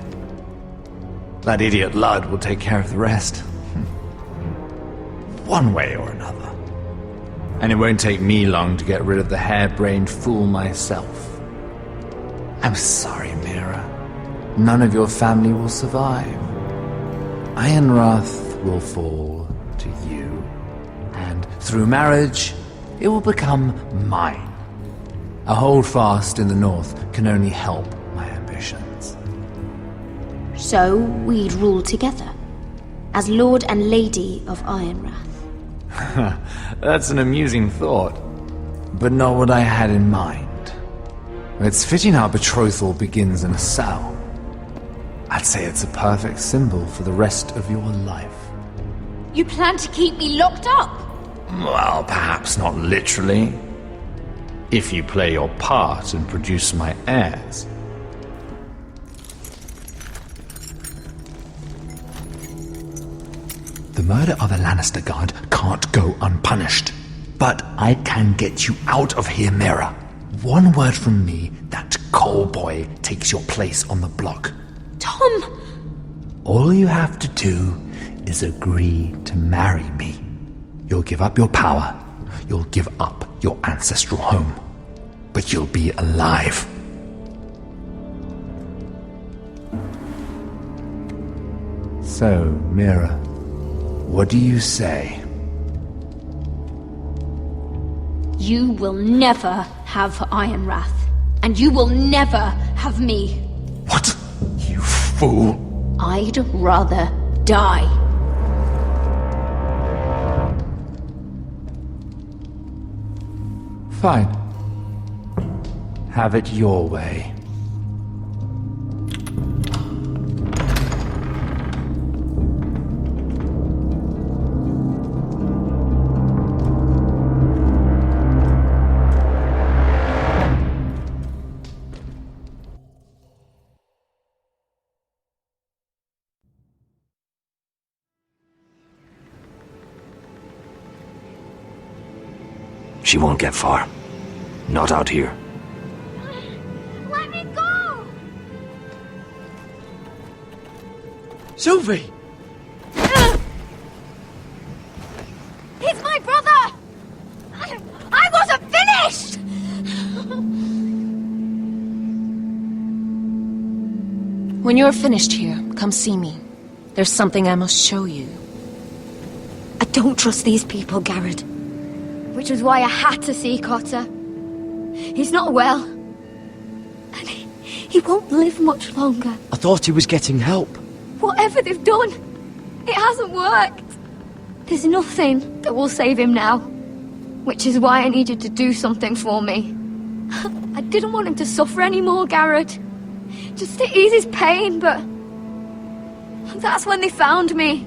That idiot Ludd will take care of the rest. One way or another. And it won't take me long to get rid of the harebrained fool myself. I'm sorry, Mira. None of your family will survive. Ironrath will fall to you. And through marriage, it will become mine. A holdfast in the north can only help my ambitions. So we'd rule together, as Lord and Lady of Ironrath. That's an amusing thought, but not what I had in mind. It's fitting our betrothal begins in a cell. I'd say it's a perfect symbol for the rest of your life. You plan to keep me locked up? Well, perhaps not literally. If you play your part and produce my heirs. The murder of a Lannister guard can't go unpunished. But I can get you out of here, Mira. One word from me, that coal boy takes your place on the block. Tom! All you have to do is agree to marry me. You'll give up your power. You'll give up your ancestral home. But you'll be alive. So, Mira, what do you say? You will never have Ironrath. And you will never have me. What? You fool! I'd rather die. Fine. Have it your way. She won't get far. Not out here. Let me go! Sylvie! He's my brother! I wasn't finished! When you're finished here, come see me. There's something I must show you. I don't trust these people, Garrett. Which was why I had to see Cotter. He's not well. And he won't live much longer. I thought he was getting help. Whatever they've done, it hasn't worked. There's nothing that will save him now. Which is why I needed to do something for me. I didn't want him to suffer anymore, Garrett. Just to ease his pain, but... that's when they found me.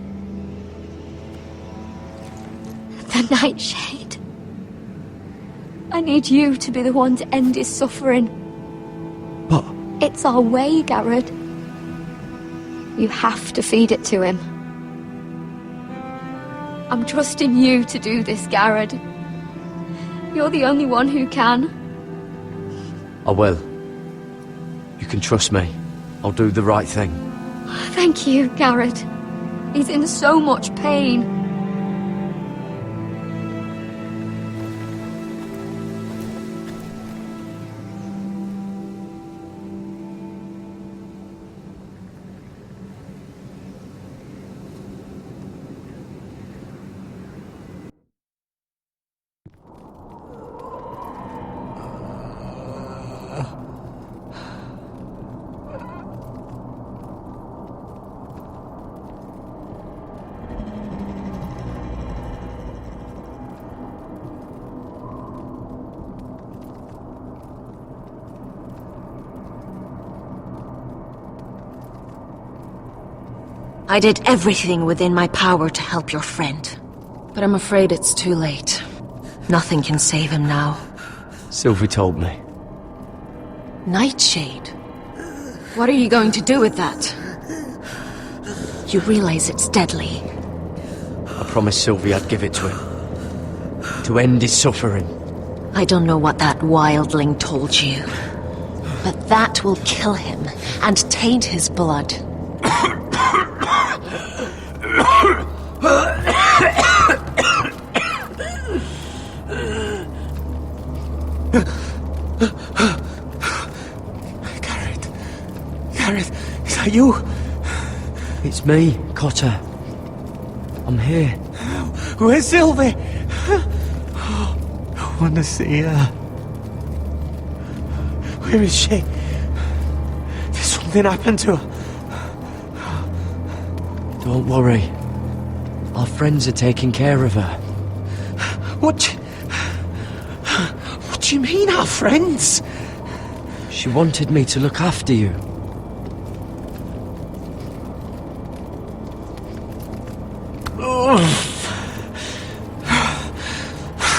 The Nightshade. I need you to be the one to end his suffering. But It's our way, Garrod. You have to feed it to him. I'm trusting you to do this, Garrod. You're the only one who can. I will. You can trust me. I'll do the right thing. Thank you, Garrod. He's in so much pain. I did everything within my power to help your friend. But I'm afraid it's too late. Nothing can save him now. Sylvie told me. Nightshade? What are you going to do with that? You realize it's deadly. I promised Sylvie I'd give it to him. To end his suffering. I don't know what that wildling told you. But that will kill him and taint his blood. Garrett, is that you? It's me, Cotter. I'm here. Where's Sylvie? I want to see her. Where is she? Did something happen to her? Don't worry. Our friends are taking care of her. What do you mean, our friends? She wanted me to look after you.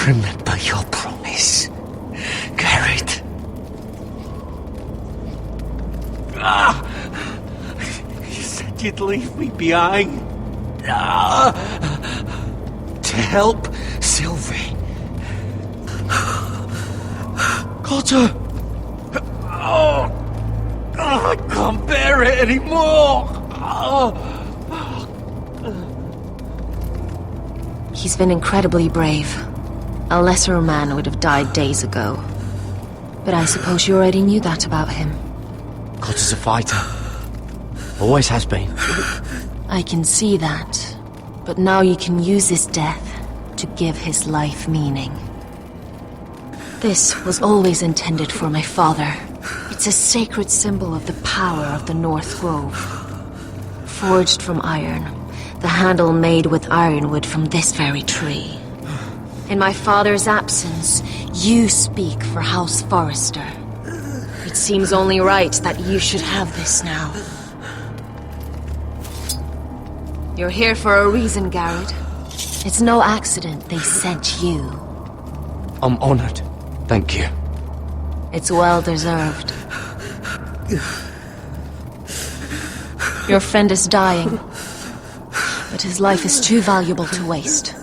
Remember your promise, Garrett. You said you'd leave me behind. To help Sylvie. Cotter! I can't bear it anymore! He's been incredibly brave. A lesser man would have died days ago. But I suppose you already knew that about him. Cotter's a fighter. Always has been. I can see that. But now you can use his death to give his life meaning. This was always intended for my father. It's a sacred symbol of the power of the North Grove. Forged from iron, the handle made with ironwood from this very tree. In my father's absence, you speak for House Forrester. It seems only right that you should have this now. You're here for a reason, Garrett. It's no accident they sent you. I'm honored. Thank you. It's well deserved. Your friend is dying, but his life is too valuable to waste.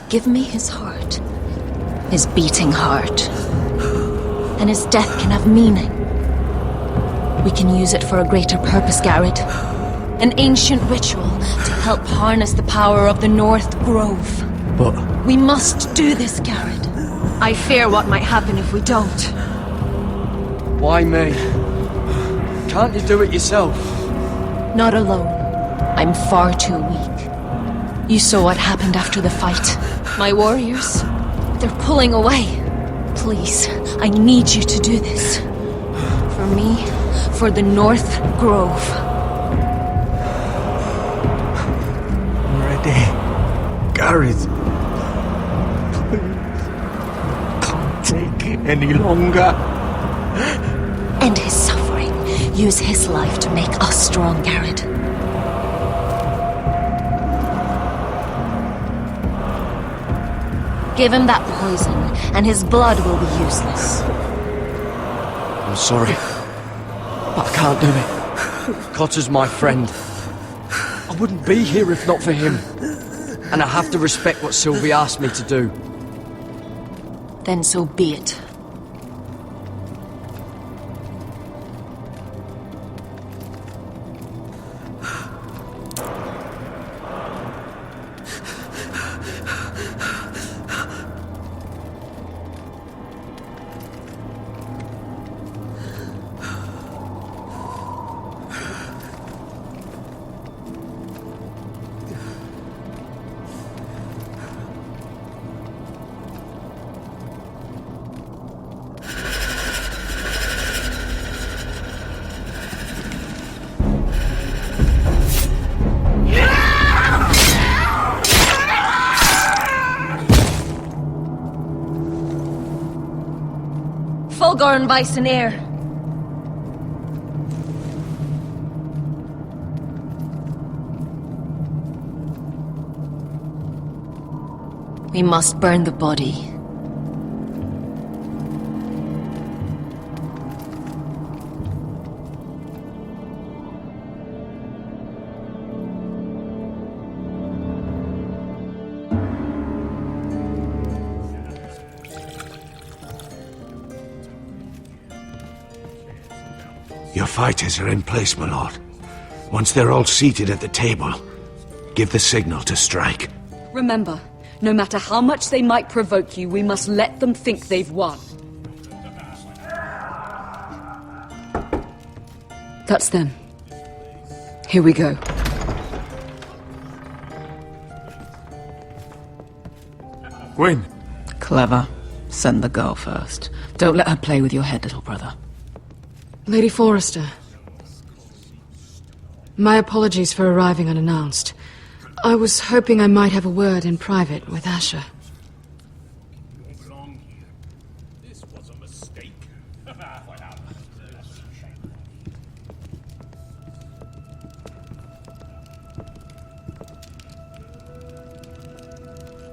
Give me his heart, his beating heart, and his death can have meaning. We can use it for a greater purpose, Garrett. An ancient ritual to help harness the power of the North Grove. But... we must do this, Garrett. I fear what might happen if we don't. Why me? Can't you do it yourself? Not alone. I'm far too weak. You saw what happened after the fight. My warriors, they're pulling away. Please, I need you to do this. For me, for the North Grove. I'm ready. Garrett. Take it any longer. End his suffering. Use his life to make us strong, Garrett. Give him that poison, and his blood will be useless. I'm sorry. But I can't do it. Cotter's my friend. I wouldn't be here if not for him. And I have to respect what Sylvie asked me to do. Then so be it. Fulgorn Bison-Ear. We must burn the body. Your fighters are in place, my lord. Once they're all seated at the table, give the signal to strike. Remember, no matter how much they might provoke you, we must let them think they've won. That's them. Here we go. Gwyn. Clever. Send the girl first. Don't let her play with your head, little brother. Lady Forrester. My apologies for arriving unannounced. I was hoping I might have a word in private with Asher. This was a mistake.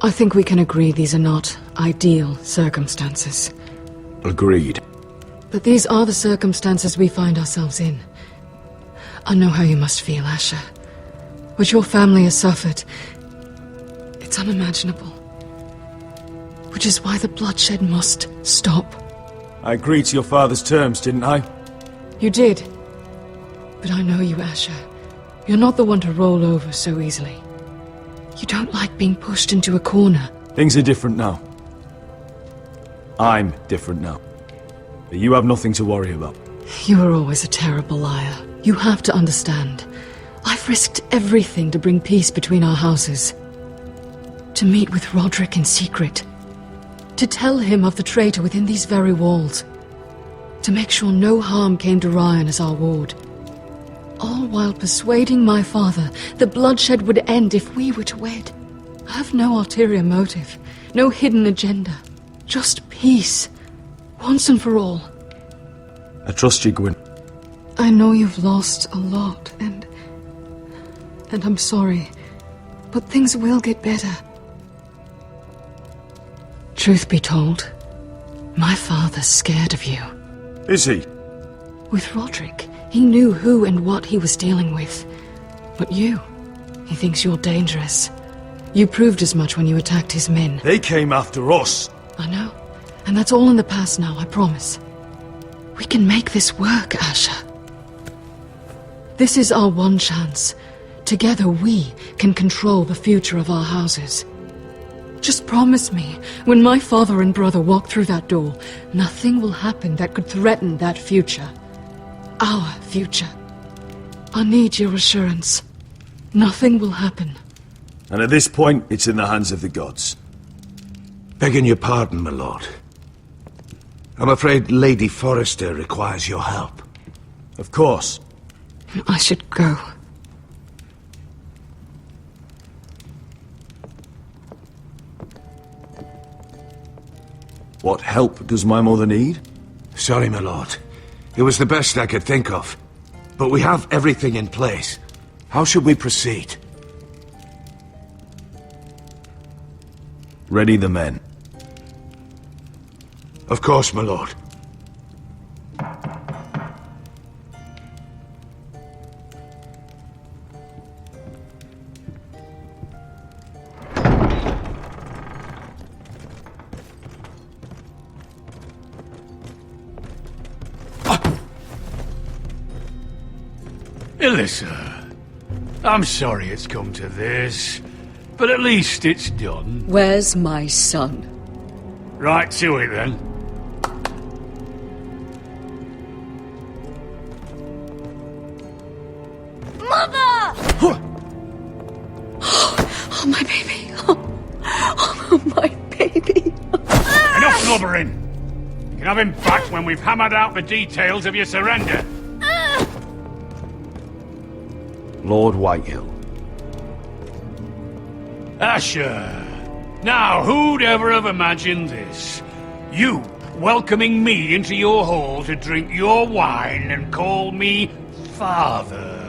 I think we can agree these are not ideal circumstances. Agreed. But these are the circumstances we find ourselves in. I know how you must feel, Asher. What your family has suffered, it's unimaginable. Which is why the bloodshed must stop. I agreed to your father's terms, didn't I? You did. But I know you, Asher. You're not the one to roll over so easily. You don't like being pushed into a corner. Things are different now. I'm different now. But you have nothing to worry about. You were always a terrible liar. You have to understand. I've risked everything to bring peace between our houses. To meet with Roderick in secret. To tell him of the traitor within these very walls. To make sure no harm came to Ryan as our ward. All while persuading my father the bloodshed would end if we were to wed. I have no ulterior motive. No hidden agenda. Just peace. Once and for all. I trust you, Gwyn. I know you've lost a lot, and I'm sorry, but things will get better. Truth be told, my father's scared of you. Is he? With Roderick, he knew who and what he was dealing with. But you, he thinks you're dangerous. You proved as much when you attacked his men. They came after us. I know, and that's all in the past now, I promise. We can make this work, Asher. This is our one chance. Together we can control the future of our houses. Just promise me, when my father and brother walk through that door, nothing will happen that could threaten that future. Our future. I need your assurance. Nothing will happen. And at this point, it's in the hands of the gods. Begging your pardon, my lord. I'm afraid Lady Forrester requires your help. Of course. I should go. What help does my mother need? Sorry, my lord. It was the best I could think of. But we have everything in place. How should we proceed? Ready the men. Of course, my lord. Elissa, I'm sorry it's come to this, but at least it's done. Where's my son? Right to it then. Mother! Oh, my baby. Oh, my baby. Enough blubbering! You can have him back when we've hammered out the details of your surrender. Lord Whitehill. Asher. Now, who'd ever have imagined this? You welcoming me into your hall to drink your wine and call me father.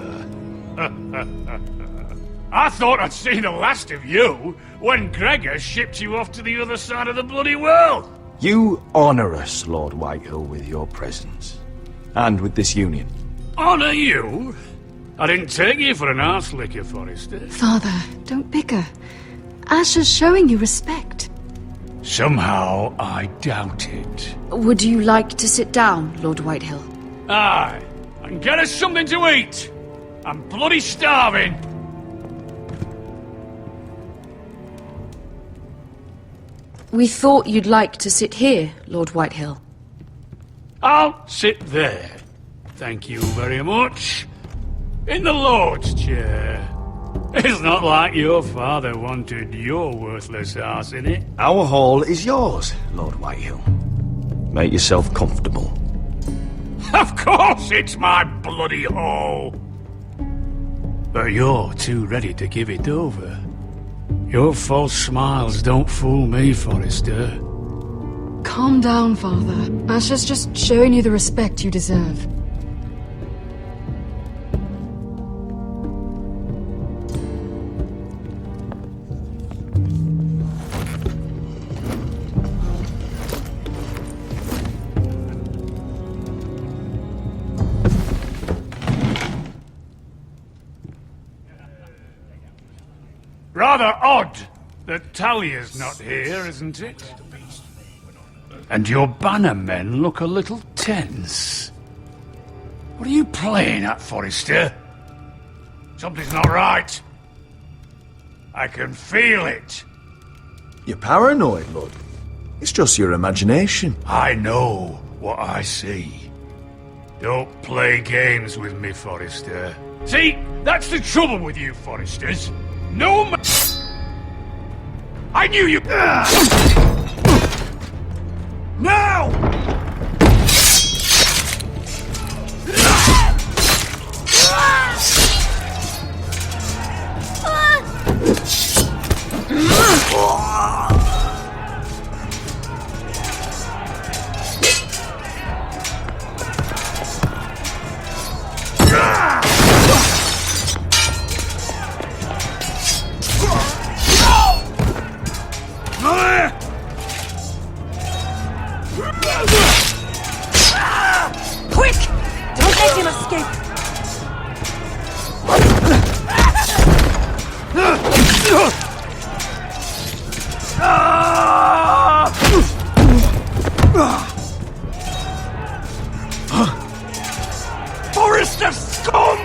I thought I'd seen the last of you when Gregor shipped you off to the other side of the bloody world. You honour us, Lord Whitehill, with your presence. And with this union. Honour you? I didn't take you for an arse licker, Forrester. Father, don't bicker. Asher's showing you respect. Somehow I doubt it. Would you like to sit down, Lord Whitehill? Aye, and get us something to eat. I'm bloody starving. We thought you'd like to sit here, Lord Whitehill. I'll sit there. Thank you very much. In the Lord's chair. It's not like your father wanted your worthless ass in it. Our hall is yours, Lord Whitehill. Make yourself comfortable. Of course it's my bloody hall. But you're too ready to give it over. Your false smiles don't fool me, Forrester. Calm down, Father. Asher's just showing you the respect you deserve. Rather odd that Talia's not here, isn't it? And your banner men look a little tense. What are you playing at, Forrester? Something's not right. I can feel it. You're paranoid, Lord. It's just your imagination. I know what I see. Don't play games with me, Forrester. See, that's the trouble with you, Forresters. No ma- I knew you- Now! Quick! Don't let him escape! Forrester scum!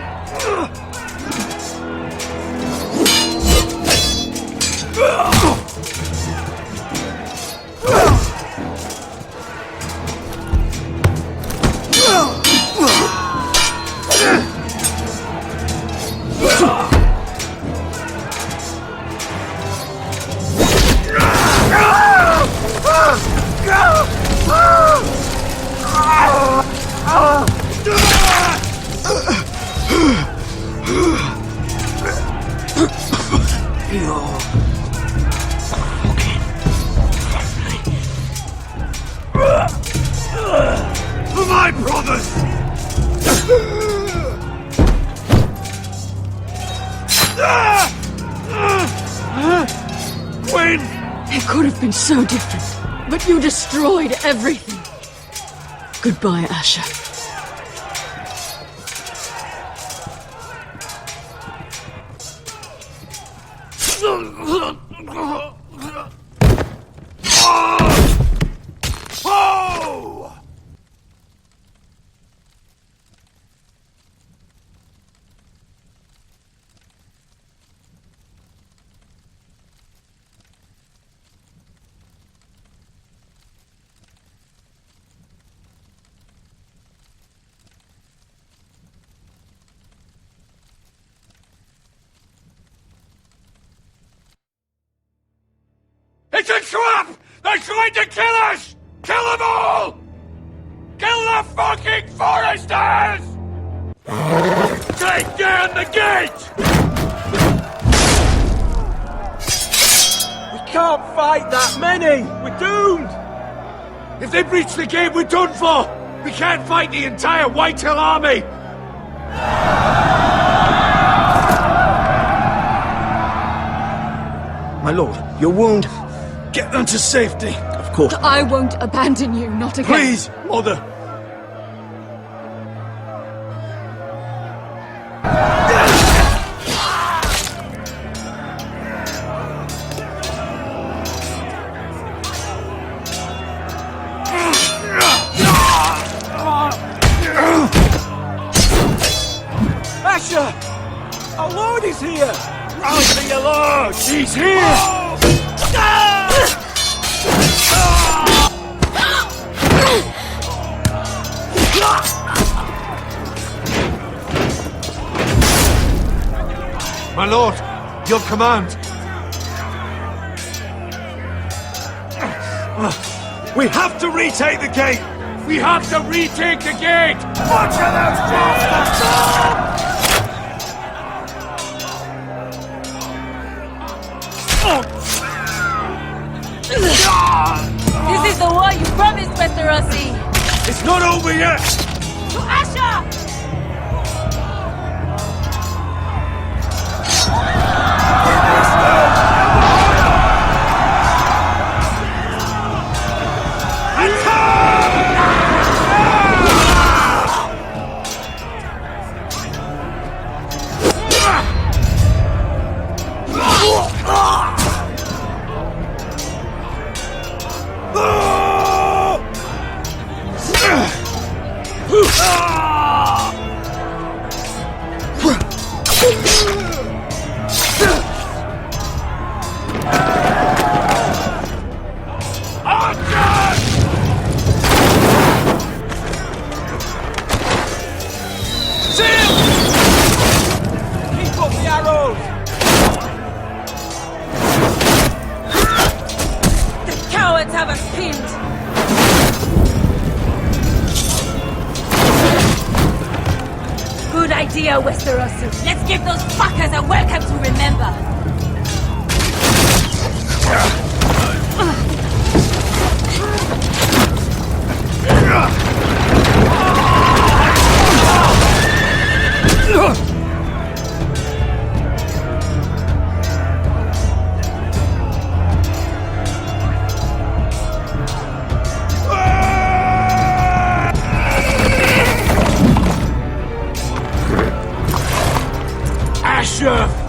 For my brothers! When? It could have been so different, but you destroyed everything. Goodbye, Asher. It's a trap! They're trying to kill us! Kill them all! Kill the fucking foresters! Take down the gate! We can't fight that many! We're doomed! If they breach the gate, we're done for! We can't fight the entire Whitetail army! My lord, your wound. Get them to safety. Of course. I won't abandon you, not again. Please, mother. Asher! Our lord is here! Run for your lord! He's here! My lord, your command. We have to retake the gate! We have to retake the gate! Butcher those bastards! This is the war you promised, Westerosi! It's not over yet! To Asher! Westerosi. Let's give those fuckers a welcome to remember.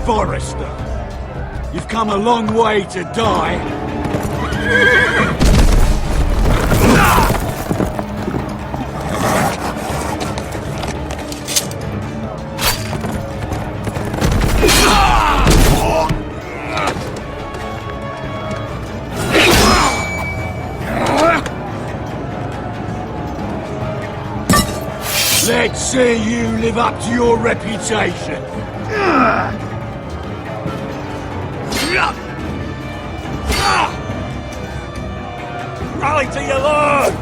Forrester, you've come a long way to die. Let's see you live up to your reputation. Rally to your lord!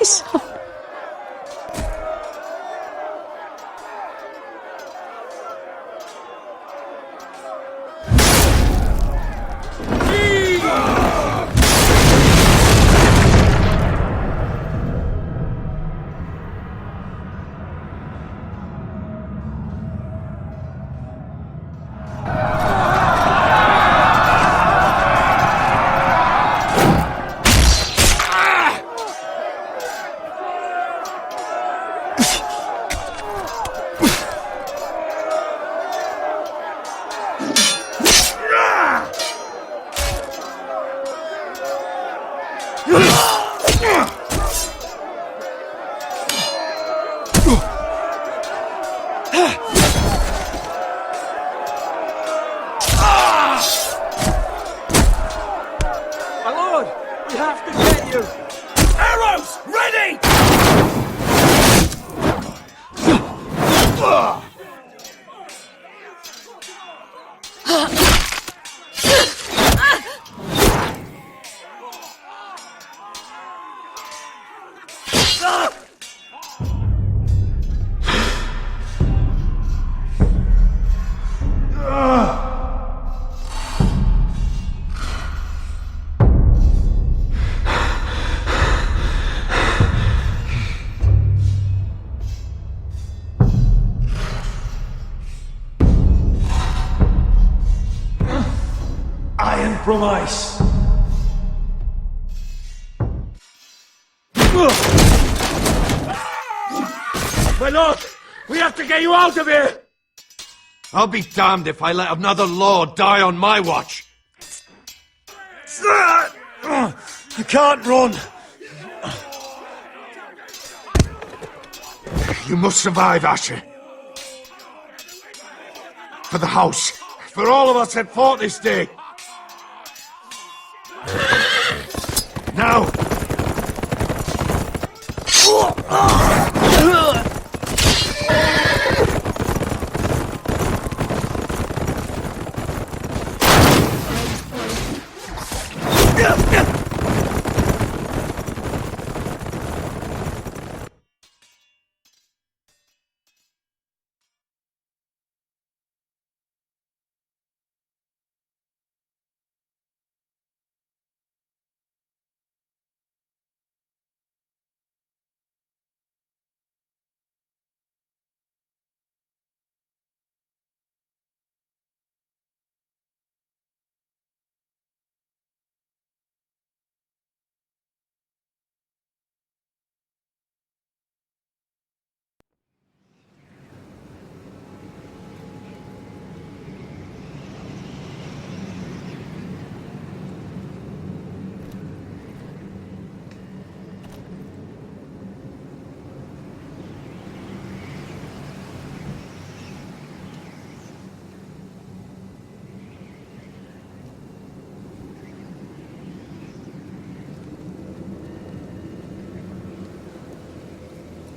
son. My lord, we have to get you. Arrows, ready! Iron from ice. My lord, we have to get you out of here! I'll be damned if I let another lord die on my watch. I can't run. You must survive, Asher. For the house. For all of us that fought this day. Now!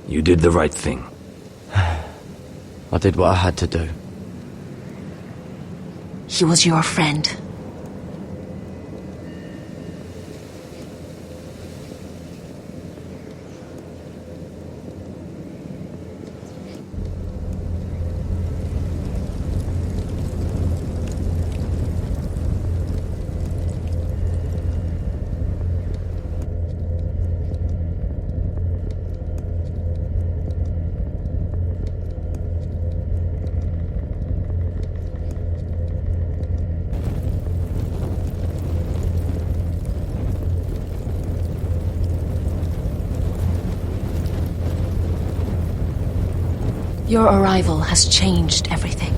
You did the right thing. I did what I had to do. He was your friend. Your arrival has changed everything.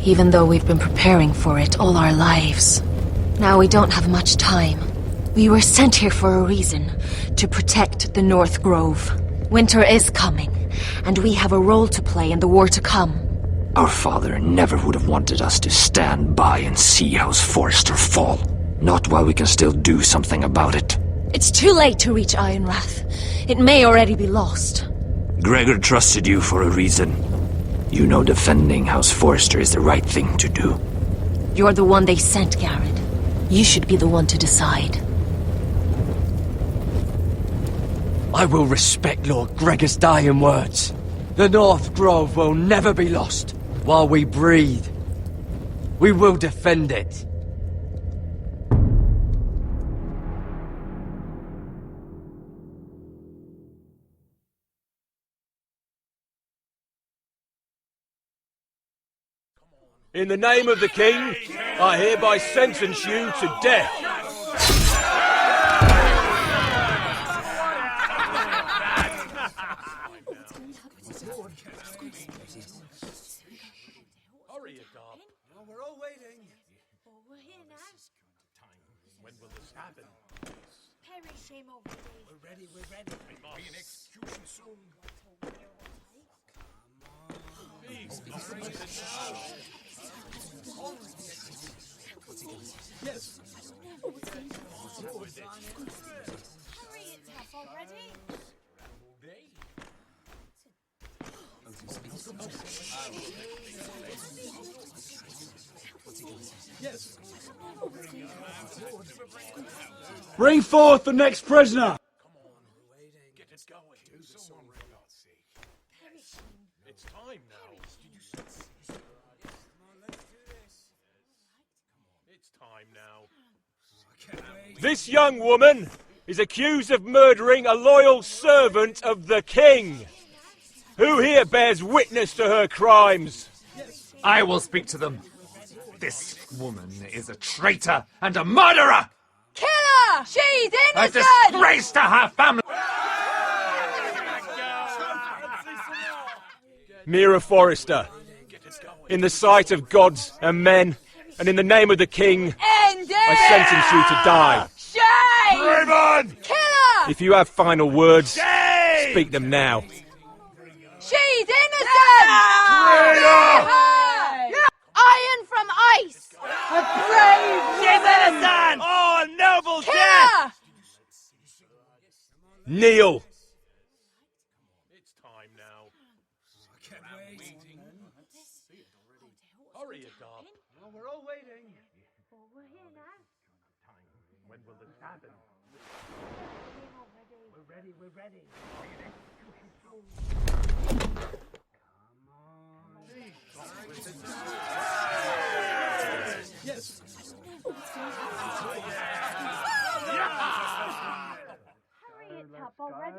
Even though we've been preparing for it all our lives. Now we don't have much time. We were sent here for a reason. To protect the North Grove. Winter is coming, and we have a role to play in the war to come. Our father never would have wanted us to stand by and see House Forrester fall. Not while we can still do something about it. It's too late to reach Ironrath. It may already be lost. Gregor trusted you for a reason. You know defending House Forrester is the right thing to do. You're the one they sent, Garrett. You should be the one to decide. I will respect Lord Gregor's dying words. The North Grove will never be lost while we breathe. We will defend it. In the name of the king, I hereby sentence you to death. Hurry, Agab. We're all waiting. We're here now. When will this happen? Perry, shame over thee. We're ready. There must be an execution soon. Yes. Hurry, it's up already. Yes. Bring forth the next prisoner! Get it going. Do someone for God's sake. It's time now. It's time now. This young woman is accused of murdering a loyal servant of the king. Who here bears witness to her crimes? I will speak to them. This woman is a traitor and a murderer! Kill her! She's A innocent! disgrace to her family! Mira Forrester, in the sight of gods and men, and in the name of the king, End it! I sentence you to die. Shame! Raymond! Kill her! If you have final words, speak them now. She's innocent! Traitor! Iron from ice! A brave She's innocent! Oh, noble Kill death! her! Kneel! It's time now. Hurry, Agab. We're all waiting. We're here now. When will this happen? We're ready. Yes. Hurry, it's up already.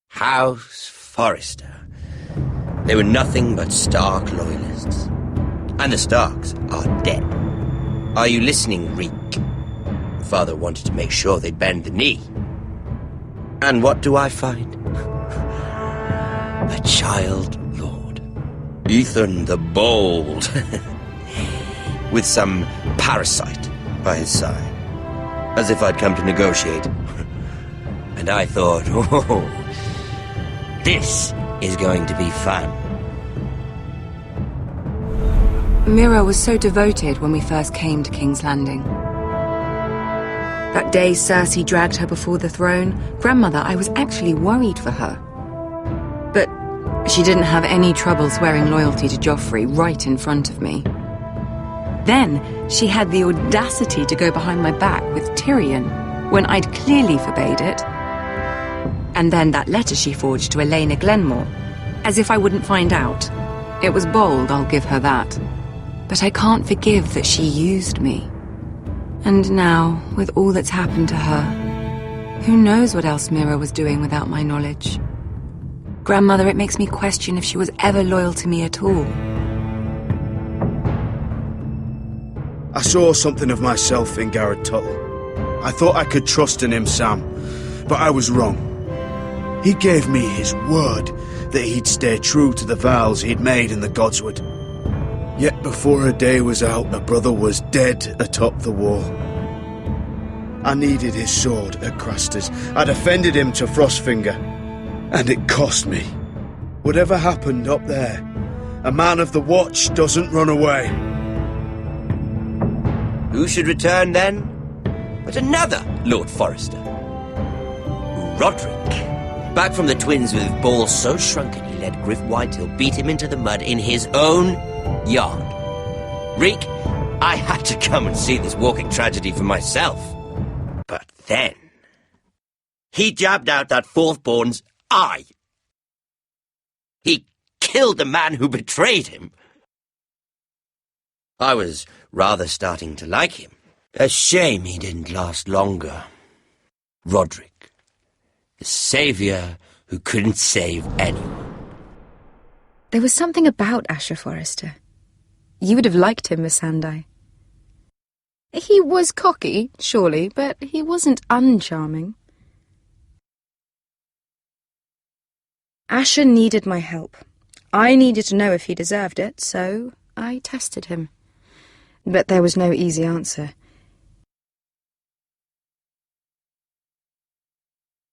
House Forrester. They were nothing but Stark loyalists. And the Starks are dead. Are you listening, Reek? Father wanted to make sure they'd bend the knee. And what do I find? A child lord. Ethan the Bold. With some parasite by his side, as if I'd come to negotiate. And I thought, oh, this is going to be fun. Mira was so devoted when we first came to King's Landing. That day Cersei dragged her before the throne, Grandmother, I was actually worried for her. But she didn't have any trouble swearing loyalty to Joffrey right in front of me. Then she had the audacity to go behind my back with Tyrion when I'd clearly forbade it. And then that letter she forged to Elena Glenmore, as if I wouldn't find out. It was bold, I'll give her that. But I can't forgive that she used me. And now, with all that's happened to her, who knows what else Mira was doing without my knowledge? Grandmother, it makes me question if she was ever loyal to me at all. I saw something of myself in Garrett Tuttle. I thought I could trust in him, Sam, but I was wrong. He gave me his word that he'd stay true to the vows he'd made in the Godswood. Yet before a day was out, a brother was dead atop the wall. I needed his sword at Craster's. I defended him to Frostfinger, and it cost me. Whatever happened up there, a man of the Watch doesn't run away. Who should return then? But another Lord Forrester. Roderick. Back from the Twins with balls so shrunken he let Griff Whitehill beat him into the mud in his own yard. Reek, I had to come and see this walking tragedy for myself. But then, he jabbed out that fourth-born's eye. He killed the man who betrayed him. I was rather starting to like him. A shame he didn't last longer. Roderick, the saviour who couldn't save anyone. There was something about Asher Forrester. You would have liked him, Miss Sandai. He was cocky, surely, but he wasn't uncharming. Asher needed my help. I needed to know if he deserved it, so I tested him. But there was no easy answer.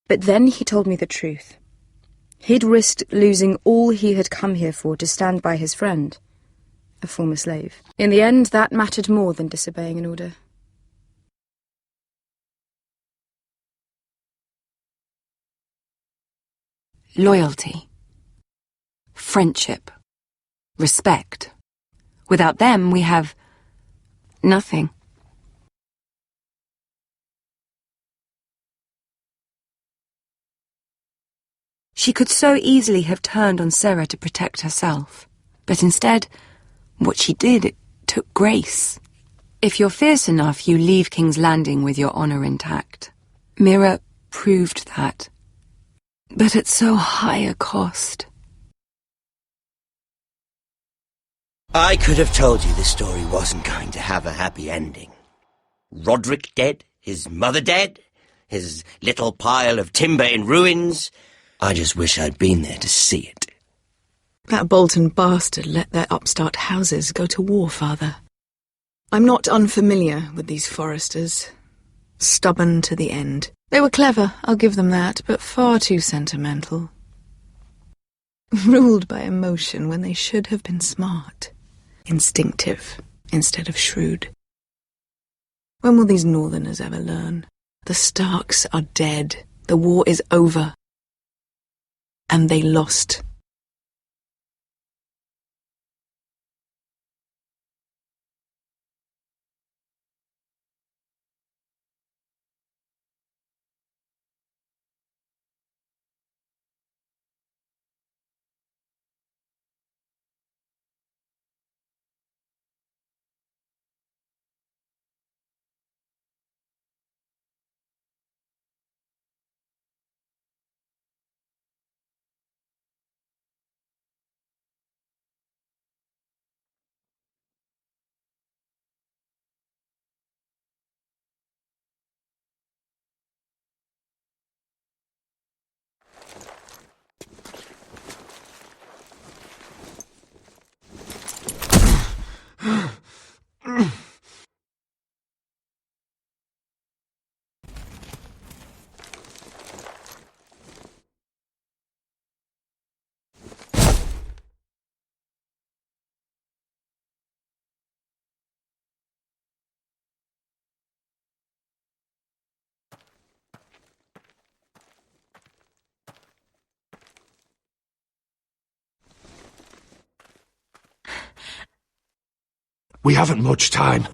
But then he told me the truth. He'd risked losing all he had come here for to stand by his friend, a former slave. In the end, that mattered more than disobeying an order. Loyalty. Friendship. Respect. Without them, we have nothing. She could so easily have turned on Sarah to protect herself. But instead, what she did, it took grace. If you're fierce enough, you leave King's Landing with your honour intact. Mira proved that. But at so high a cost. I could have told you this story wasn't going to have a happy ending. Roderick dead, his mother dead, his little pile of timber in ruins. I just wish I'd been there to see it. That Bolton bastard let their upstart houses go to war, Father. I'm not unfamiliar with these Forresters. Stubborn to the end. They were clever, I'll give them that, but far too sentimental. Ruled by emotion when they should have been smart. Instinctive instead of shrewd. When will these Northerners ever learn? The Starks are dead. The war is over. And they lost. We haven't much time.